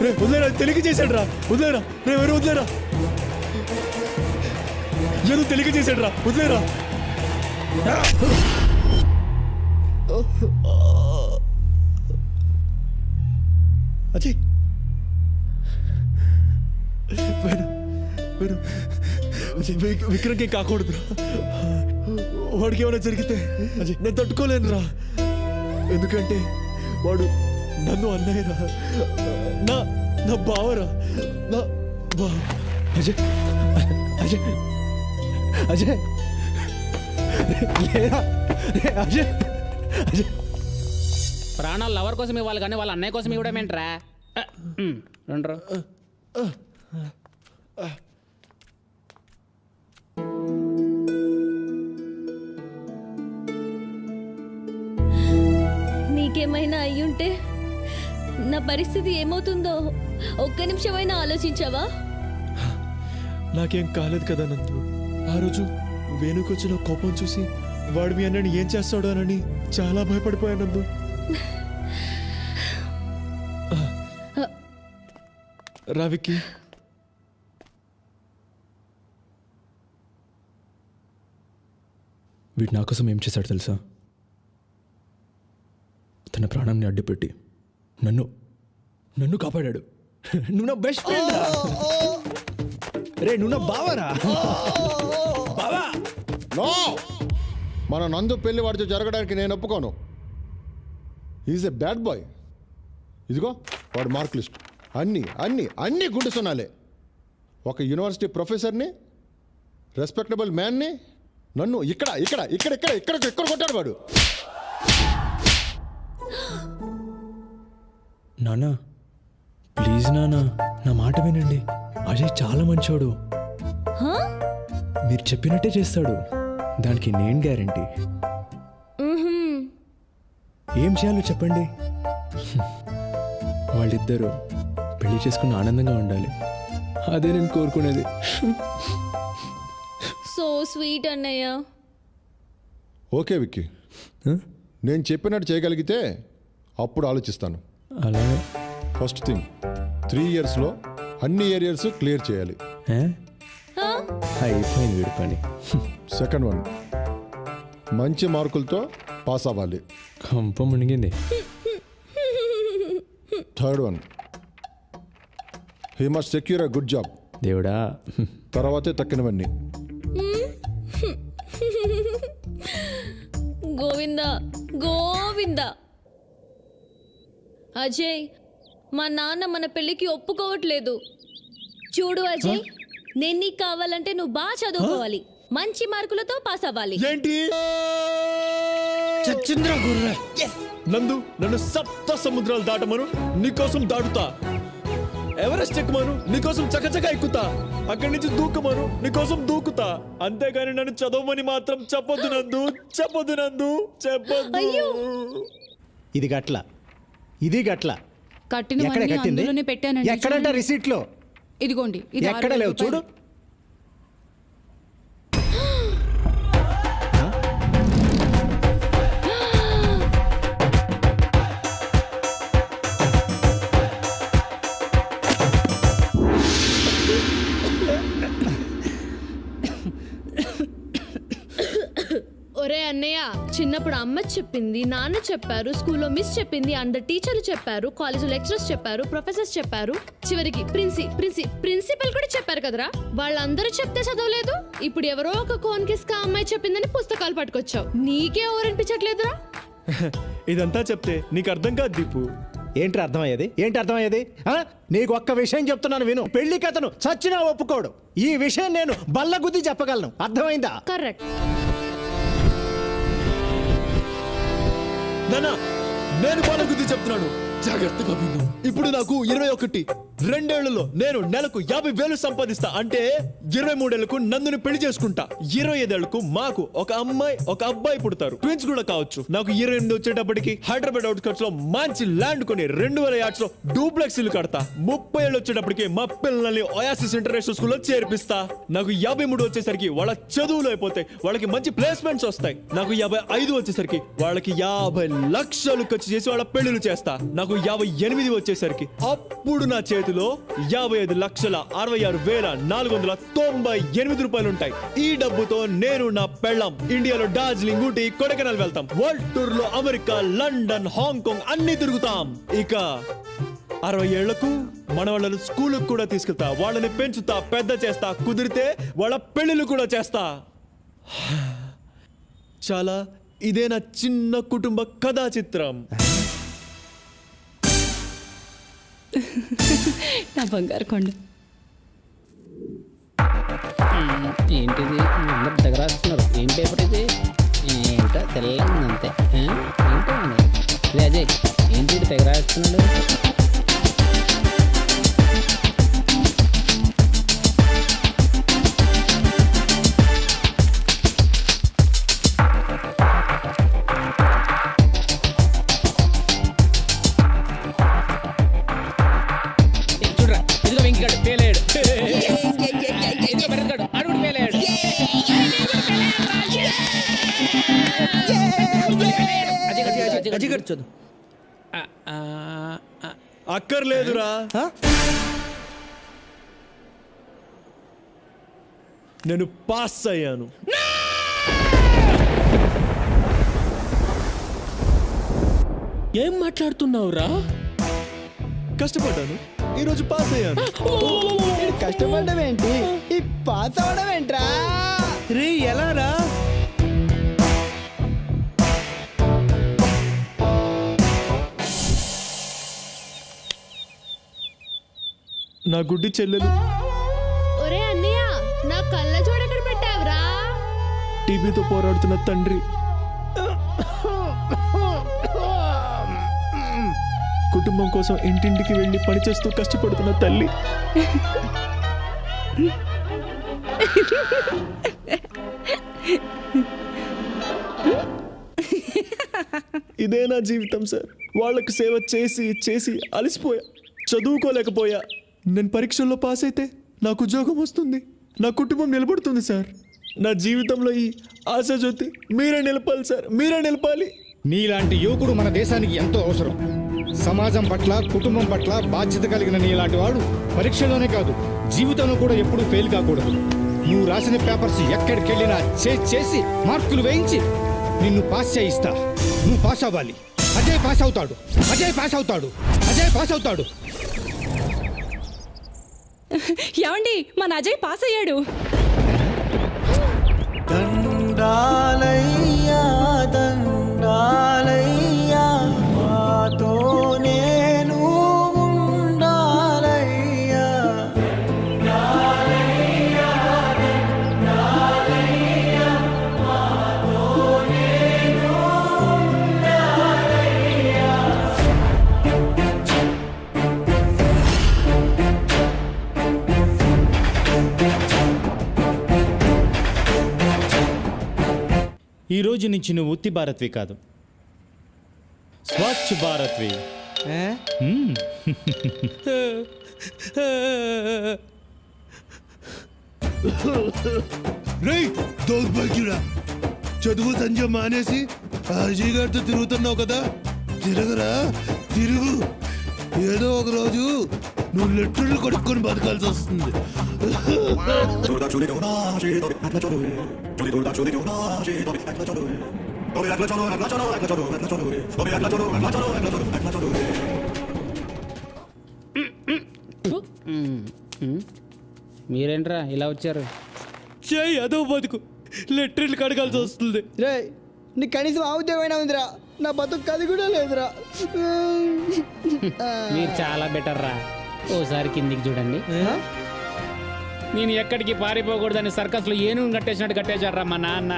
రే వదిలేరా తెలియక చేశాడు రా, వదిలేరా రే ఎవరు వదిలేరా, ఏదో తెలియక చేశాడు రా, వదిలేరా. అజయ్ విక్రమ్కి కాకూడదురా, వాడికి ఏమైనా జరిగితే నేను తట్టుకోలేను రా, ఎందుకంటే వాడు నన్ను అన్నయ్యరా, నా బావరా, నా బా. అజయ్ అజయ్ అజయ్ అజయ్ అజయ్ ప్రాణాలు లవర్ కోసం ఇవ్వాలి కానీ వాళ్ళ అన్నయ్య కోసం ఇవ్వడం ఏంట్రా? రండ్రా. నీకేమైనా అయ్యుంటే నా పరిస్థితి ఏమవుతుందో ఒక్క నిమిషమైనా ఆలోచించావా? నాకేం కాలేదు కదా నందు. ఆ రోజు వేణుకొచ్చిన కోపం చూసి వాడు మీ అన్నని ఏం చేస్తాడోనని చాలా భయపడిపోయాను నందు. రావికి వీడు నా కోసం ఏం చేశాడు తెలుసా? తన ప్రాణాన్ని అడ్డుపెట్టి నన్ను కాపాడాడు. నువ్వు నా బెస్ట్ ఫ్రెండ్ రే, నువ్వు నా బావరా. బావా నో, మన నందు పెళ్లి వాడితో జరగడానికి నేను ఒప్పుకోను. Is a bad boy. ఇదిగో వాడు మార్క్ లిస్ట్ అన్నీ అన్నీ అన్నీ గుండు సున్నాలే. ఒక యూనివర్సిటీ ప్రొఫెసర్ని, రెస్పెక్టబుల్ మ్యాన్ని నన్ను ఇక్కడ ఇక్కడ ఇక్కడ ఇక్కడ ఇక్కడ ఇక్కడ కొట్టాడు వాడు. నానా ప్లీజ్ నానా, నా మాట వినండి. అజయ్ చాలా మంచోడు, మీరు చెప్పినట్టే చేస్తాడు, దానికి నేను గ్యారంటీ. ఏం చేయాలో చెప్పండి. వాళ్ళిద్దరూ పెళ్లి చేసుకుని ఆనందంగా ఉండాలి, అదే నేను కోరుకునేది. సో స్వీట్ అన్నయ్య. ఓకే విక్కీ, నేను చెప్పినట్టు చేయగలిగితే అప్పుడు ఆలోచిస్తాను. అలాగే ఫస్ట్ థింగ్ 3 yearsలో అన్ని ఏరియాస్ క్లియర్ చేయాలి. అయిపోయింది వీడి పని. సెకండ్ వన్, మంచి మార్కులతో పాస్ అవ్వాలి. కంప మునిగింది. Third one, he must secure a good job. దేవుడా, తర్వాతే తక్కినవన్నీ. గోవిందా గోవిందా. అజయ్, మా నాన్న మన పెళ్ళికి ఒప్పుకోవట్లేదు. చూడు అజయ్, నేను నీకు కావాలంటే నువ్వు బాగా చదువుకోవాలి, మంచి మార్కులతో పాస్ అవ్వాలి. ఏంటి చచ్చింద్ర గుర్ర నందు, నన్ను సప్త సముద్రాలు దాటమను, నీకోసం దాటుతా. ఎవరెస్ట్ ఎక్కుమను, నీకోసం చకచక ఎక్కుతా. అక్కడి నుంచి దూకమను, నీకోసం దూకుతా. అంతేగాని నన్ను చదవమని మాత్రం చెప్పొద్దు నందు, చెప్పొద్దు నందు, చెప్పొద్దు. ఇది గట్ల, ఇది గట్ల. కట్టినవన్నీ అందులోనే పెట్టానండి. ఎక్కడంట రిసీట్లో? ఇదిగోండి, ఇది ఎక్కడ లేవు చూడు. ఒరే అన్నయ్య, చిన్నప్పుడు అమ్మ చెప్పింది, నాన్న చెప్పారు, స్కూల్లో మిస్ చెప్పింది, అందరు టీచర్లు చెప్పారు, కాలేజీలో లెక్చరర్స్ చెప్పారు, ప్రొఫెసర్స్ చెప్పారు, చివరికి ప్రిన్సిపల్ కూడా చెప్పారు కదరా. వాళ్ళందరూ చెప్తే చదవలేదు. ఇప్పుడు ఎవరో ఒక కోన్ కిస్కా అమ్మాయి చెప్పిందని పుస్తకాలు పట్టుకొచ్చావు. నీకే ఓరనిపించట్లేదురా? ఇదంతా చెప్తే నీకు అర్థం కాదు దీపు. ఏంటి అర్థమయ్యేది? ఏంటి అర్థమయ్యేది? నీకు ఒక్క విషయం చెప్తున్నాను విను. పెళ్లికి అతను చచ్చినా ఒప్పుకోడు. ఈ విషయం నేను బల్లగుద్ది చెప్పగలను. అర్థమైందా? కరెక్ట్. నానా నేను బాల గుద్ది చెప్తున్నాను, జాగ్రత్తగా విను. ఇప్పుడు నాకు 21, 2 ఏళ్లలో నేను నెలకు 50,000 సంపాదిస్తా. అంటే 23 ఏళ్లకు నందుని పెళ్లి చేసుకుంటా. 25 ఏళ్లకు మాకు ఒక అమ్మాయి ఒక అబ్బాయి పుడతారు, ట్విన్స్ కూడా కావచ్చు. నాకు 28 వచ్చేటప్పటికి హైదరాబాద్ అవుట్స్కట్స్ లో మంచి ల్యాండ్ కొని 2000 యార్డ్స్ లో డూప్లెక్స్ ఇల్లు కడతా. 30 ఏళ్ళు వచ్చేటప్పటికి మా పిల్లల్ని ఒయాసిస్ ఇంటర్నేషనల్ స్కూల్లో చేర్పిస్తా. నాకు 53 వచ్చేసరికి వాళ్ళ చదువులు అయిపోతాయి, వాళ్ళకి మంచి ప్లేస్మెంట్స్ వస్తాయి. నాకు 55 వచ్చేసరికి వాళ్ళకి 50 లక్షలు ఖర్చు చేసి వాళ్ళ పెళ్లిళ్ళు చేస్తా. నాకు 58 వచ్చేసరికి అప్పుడు నా చేతిలో 55,66,498 రూపాయలు ఉంటాయి. ఈ డబ్బుతో నేను నా పెళ్ళం ఇండియాలో డార్జిలింగ్, ఊటీ, కొడైకెనాల్ వెళ్తాం. వరల్డ్ టూర్ లో అమెరికా, లండన్, హాంకాంగ్ అన్ని తిరుగుతాం. ఇక 60 ఏళ్లకు మన వాళ్ళని స్కూల్కి కూడా తీసుకెళ్తా. వాళ్ళని పెంచుతా, పెద్ద చేస్తా. కుదిరితే వాళ్ళ పెళ్లిళ్ళు కూడా చేస్తా. చాలా ఇదే నా చిన్న కుటుంబ కథా చిత్రం. నా బంగారు కొండ. ఏంటిది అందరు దగ్గర రాస్తున్నారు? ఏం పేపర్ ఇది? ఏంటో తెల్లగా ఉంది అంతే. ఏంటో అజయ్ ఏంటి తెగ రాస్తున్నాడు? అక్కర్లేదురా, నేను పాస్ అయ్యాను. ఏం మాట్లాడుతున్నావురా? కష్టపడ్డాను, ఈరోజు పాస్ అయ్యాను. కష్టపడడం ఏంటి, ఈ పాస్ అవడం ఏంట్రా? రే ఎలా రా? నా గుడ్డి చెల్లెలు ఒరే అన్నయ్య, నా కళ్ళ చూడ ఎక్కడ పెట్టావురా? టీబీతో పోరాడుతున్న తండ్రి, కుటుంబం కోసం ఇంటింటికి వెళ్ళి పనిచేస్తూ కష్టపడుతున్న తల్లి, ఇదే నా జీవితం సార్. వాళ్లకు సేవ చేసి చేసి అలసిపోయా, చదువుకోలేకపోయా. నేను పరీక్షల్లో పాస్ అయితే నాకు ఉద్యోగం వస్తుంది, నా కుటుంబం నిలబడుతుంది సార్. నా జీవితంలో ఈ ఆశాజ్యోతి మీరే నిలపాలి సార్, మీరే నిలపాలి. నీలాంటి యువకుడు మన దేశానికి ఎంతో అవసరం. సమాజం పట్ల, కుటుంబం పట్ల బాధ్యత కలిగిన నీలాంటి వాడు పరీక్షలోనే కాదు, జీవితంలో కూడా ఎప్పుడూ ఫెయిల్ కాకూడదు. నువ్వు రాసిన పేపర్స్ ఎక్కడికెళ్ళినా చేసి మార్కులు వేయించి నిన్ను పాస్ చేయిస్తా. నువ్వు పాస్ అవ్వాలి. అజయ్ పాస్ అవుతాడు, అజయ్ పాస్ అవుతాడు, అజయ్ పాస్ అవుతాడు. ఏమండి, మన అజయ్ పాస్ అయ్యాడు. దండాలయ్యా దండాలయ్యా, మాతో నేను ఉండాలయ్యా. ఈ రోజు నుంచి నువ్వు ఉత్తి భారత్వి కాదు, స్వచ్ఛ భారత్వి. రేయ్ దౌర్భాగ్యుడా, చదువు సంజ మానేసి అజయ్ గారితో తిరుగుతున్నావు కదా. తిరగరా, తిరుగు. ఏదో ఒక రోజు నువ్వు లెటర్లు కొడుక్కొని బతకాల్సి వస్తుంది. మీరేంట్రా ఇలా వచ్చారు? చెయ్యి అదో బతుకు, లెటర్లు కడగాల్సి వస్తుంది. రే నీకు కనీసం ఆ ఉద్యోగం అయినా ఉందిరా? నా బతుకు అది కూడా లేదురా. మీరు చాలా బెటర్ రా. ఓసారి కిందికి చూడండి. నేను ఎక్కడికి పారిపోకూడదని సర్కస్లో ఏనుగు కట్టేసినట్టు కట్టేశారా మా నాన్న.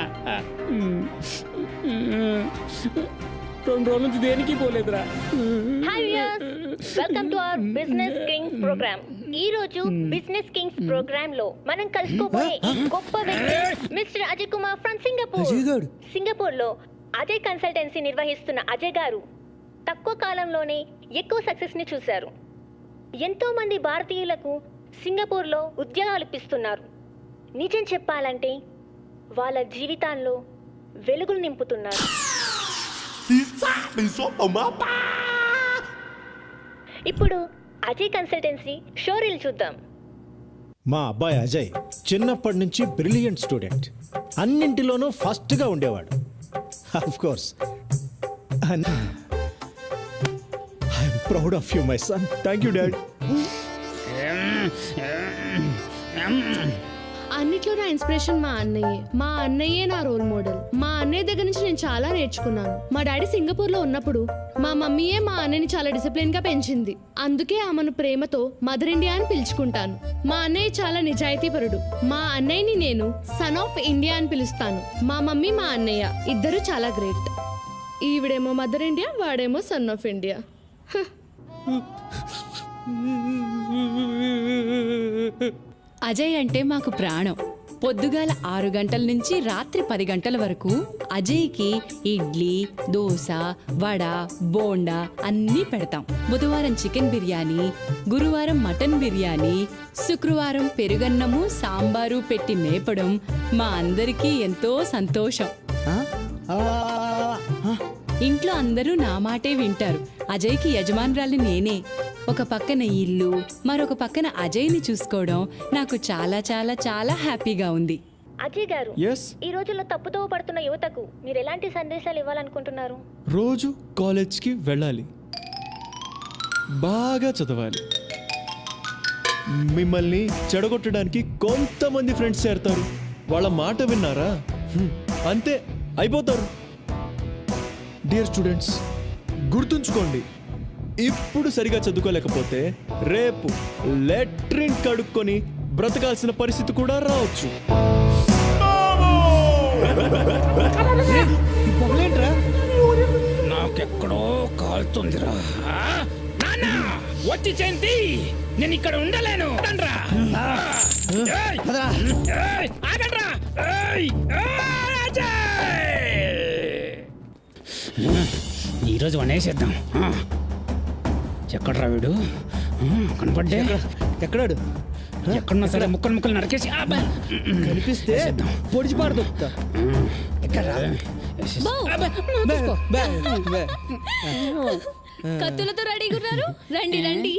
2 రోజుల నుంచి దేనికి పోలేదురా. Welcome to our business kings program. ఈ రోజు బిజినెస్ కింగ్స్ ప్రోగ్రామ్ లో మనం కలుసుకోబోయే గొప్ప వ్యక్తి mister Ajay Kumar from Singapore. Singapore లో అజయ్ కన్సల్టెన్సీ నిర్వహిస్తున్న అజయ్ గారు తక్కువ కాలంలోనే ఎక్కువ సక్సెస్ ని చూశారు. ఎంతో మంది భారతీయులకు సింగపూర్ లో ఉద్యోగాలు ఇప్పిస్తున్నారు. నిజం చెప్పాలంటే వాళ్ళ జీవితాల్లో వెలుగులు నింపుతున్నారు. ఇప్పుడు అజయ్ కన్సల్టెన్సీ షోరీల్ చూద్దాం. మా అబ్బాయి అజయ్ చిన్నప్పటి నుంచి బ్రిలియంట్ స్టూడెంట్. అన్నింటిలోనూ ఫస్ట్గా ఉండేవాడు. Of course I'm proud of you my son. Thank you dad. అన్నిట్లో నా ఇన్స్పిరేషన్ మా అన్నయ్యే. మా అన్నయ్యే నా రోల్ మోడల్. మా అన్నయ్య దగ్గర నుంచి నేను చాలా నేర్చుకున్నాను. మా డాడీ సింగపూర్లో ఉన్నప్పుడు మా మమ్మీయే మా అన్నయ్యని చాలా డిసిప్లిన్ గా పెంచింది. అందుకే ఆమెను ప్రేమతో మదర్ ఇండియా అని పిలుచుకుంటాను. మా అన్నయ్య చాలా నిజాయితీపరుడు. మా అన్నయ్యని నేను సన్ ఆఫ్ ఇండియా అని పిలుస్తాను. మా మమ్మీ మా అన్నయ్య ఇద్దరు చాలా గ్రేట్. ఈవిడేమో మదర్ ఇండియా, వాడేమో సన్ ఆఫ్ ఇండియా. అజయ్ అంటే మాకు ప్రాణం. పొద్దుగాల 6 గంటల నుంచి రాత్రి 10 గంటల వరకు అజయ్కి ఇడ్లీ, దోశ, వడ, బోండా అన్నీ పెడతాం. బుధవారం చికెన్ బిర్యానీ, గురువారం మటన్ బిర్యానీ, శుక్రవారం పెరుగన్నము, సాంబారు పెట్టి మేపడం మా అందరికీ ఎంతో సంతోషం. ఇంట్లో అందరూ నా మాటే వింటారు. అజయ్కి యజమానురాలి నేనే. ఒక పక్కన ఇల్లు, మరొక పక్కన అజయ్ని చూసుకోవడం నాకు చాలా చాలా చాలా హ్యాపీగా ఉంది. అజయ్ గారు, ఎస్, ఈ రోజుల్లో తప్పుతో పడుతున్న యువతకు మీరు ఎలాంటి సందేశాలు ఇవ్వాలనుకుంటున్నారు? రోజు కాలేజ్కి వెళ్ళాలి, బాగా చదవాలి. మిమ్మల్ని చెడగొట్టడానికి కొంతమంది ఫ్రెండ్స్ చేరతారు. వాళ్ళ మాట విన్నారా అంతే అయిపోతారు. డియర్ స్టూడెంట్స్, గుర్తుంచుకోండి, ఇప్పుడు సరిగా చదువుకోలేకపోతే రేపు లెట్రిన్ కడుక్కొని బ్రతకాల్సిన పరిస్థితి కూడా రావచ్చు. నాకెక్కడో కాలుతుందిరా. వచ్చి చేంతి, నేను ఇక్కడ ఉండలేను. ఈరోజు వనేసేద్దాం. ఎక్కడ్రా వీడు? కనపడ్డే. ఎక్కడాడు? ఎక్కడున్నా సరే ముక్కలు ముక్కలు నరికేసి కనిపిస్తే పొడిచి పాడుతూ కత్తులతో రెడీగా ఉన్నారు. రండి రండి.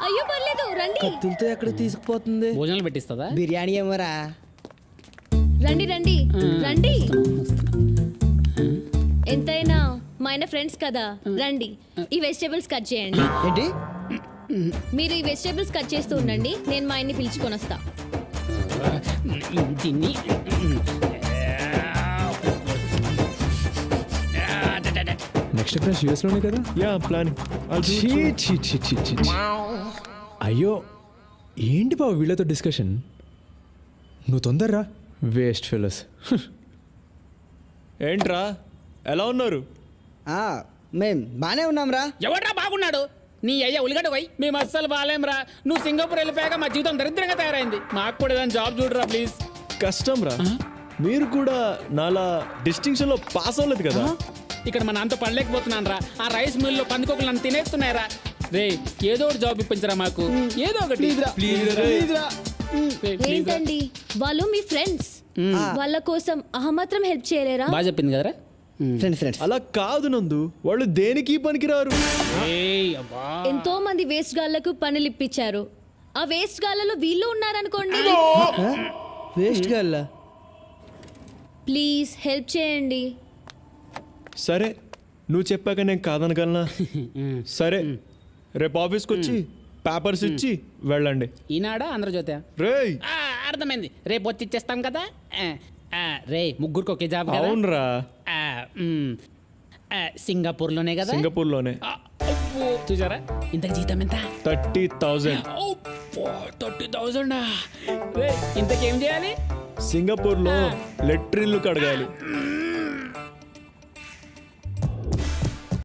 అయ్యో పర్లేదు రండి. కత్తులతో ఎక్కడ తీసుకుపోతుంది? భోజనాలు పెట్టిస్తుందా? బిర్యానీ ఏమోరా. రండి రండి రండి. ఎంతైనా మా ఆయన ఫ్రెండ్స్ కదా. రండి, ఈ వెజిటేబుల్స్ కట్ చేయండి. ఏంటి? మీరు ఈ వెజిటేబుల్స్ కట్ చేస్తూ ఉండండి, నేను మా ఆయన్ని పిలుచుకొని వస్తా. దీన్ని నెక్స్ట్ క్లాస్ యూఎస్లోనే కదా? Yeah plan. అయ్యో ఏంటి బాబు వీళ్ళతో డిస్కషన్? నువ్వు తొందరరా. Waste fellows. ఏంట్రా ఎలా ఉన్నారు? మేం బానే ఉన్నాంరా. ఎవడ్రా బాగున్నాడు? నీ అయ్యా ఉలిగడ్డ పోయి. మేము అస్సలు బాగాలేంరా. నువ్వు సింగపూర్ వెళ్ళిపోయాక మా జీవితం దరిద్రంగా తయారైంది. మాకు కూడా ఏదైనా జాబ్ చూడరా ప్లీజ్. కష్టం రా. మీరు కూడా నాలా డిస్టింక్షన్ లో పాస్ అవ్వలేదు కదా. ఇక్కడ మా నాన్నతో పడలేకపోతున్నాను రా. ఆ రైస్ మిల్ లో పందుకోకులు నన్ను తినేస్తున్నాయరా. రే ఏదో ఒకటి జాబ్ ఇప్పించరా మాకు, ఏదో ఒకటి. ఏంటండి వాళ్ళు మీ ఫ్రెండ్స్, వాళ్ళ కోసం అహమాత్రం హెల్ప్ చేయలేరా? బాగా చెప్పింది కదరా. ఫ్రెండ్స్ అలా కాదు నందు, వాళ్ళు దేనికి పనికిరారు. ఎంతో మంది వేస్ట్ గాళ్లకు పనులు ఇప్పించారు. ఆ వేస్ట్ గాళ్లలో వీళ్ళు ఉన్నారనుకోండి. వేస్ట్ గాళ్ళ ప్లీజ్ హెల్ప్ చేయండి. సరే నువ్వు చెప్పాక నేను కాదనగలనా? సరే రేపు ఆఫీస్కి వచ్చి పేపర్స్ ఇచ్చి వెళ్ళండి. ఈనాడా ఆంధ్రజ్యోతి? రేయ్ అర్థమైంది, రేపు వచ్చి ఇచ్చేస్తాం కదా. రే ముగ్గురికి ఒకే జాబ్. అవునరా. సింగపూర్లోనే కదా సింగపూర్లోనే. అబ్బో, చూసారా ఇంతకు జీతం ఎంత? 30,000. 30,000. ఇంతకేం చేయాలి? సింగపూర్లో లెట్రిన్లు కడగాలి.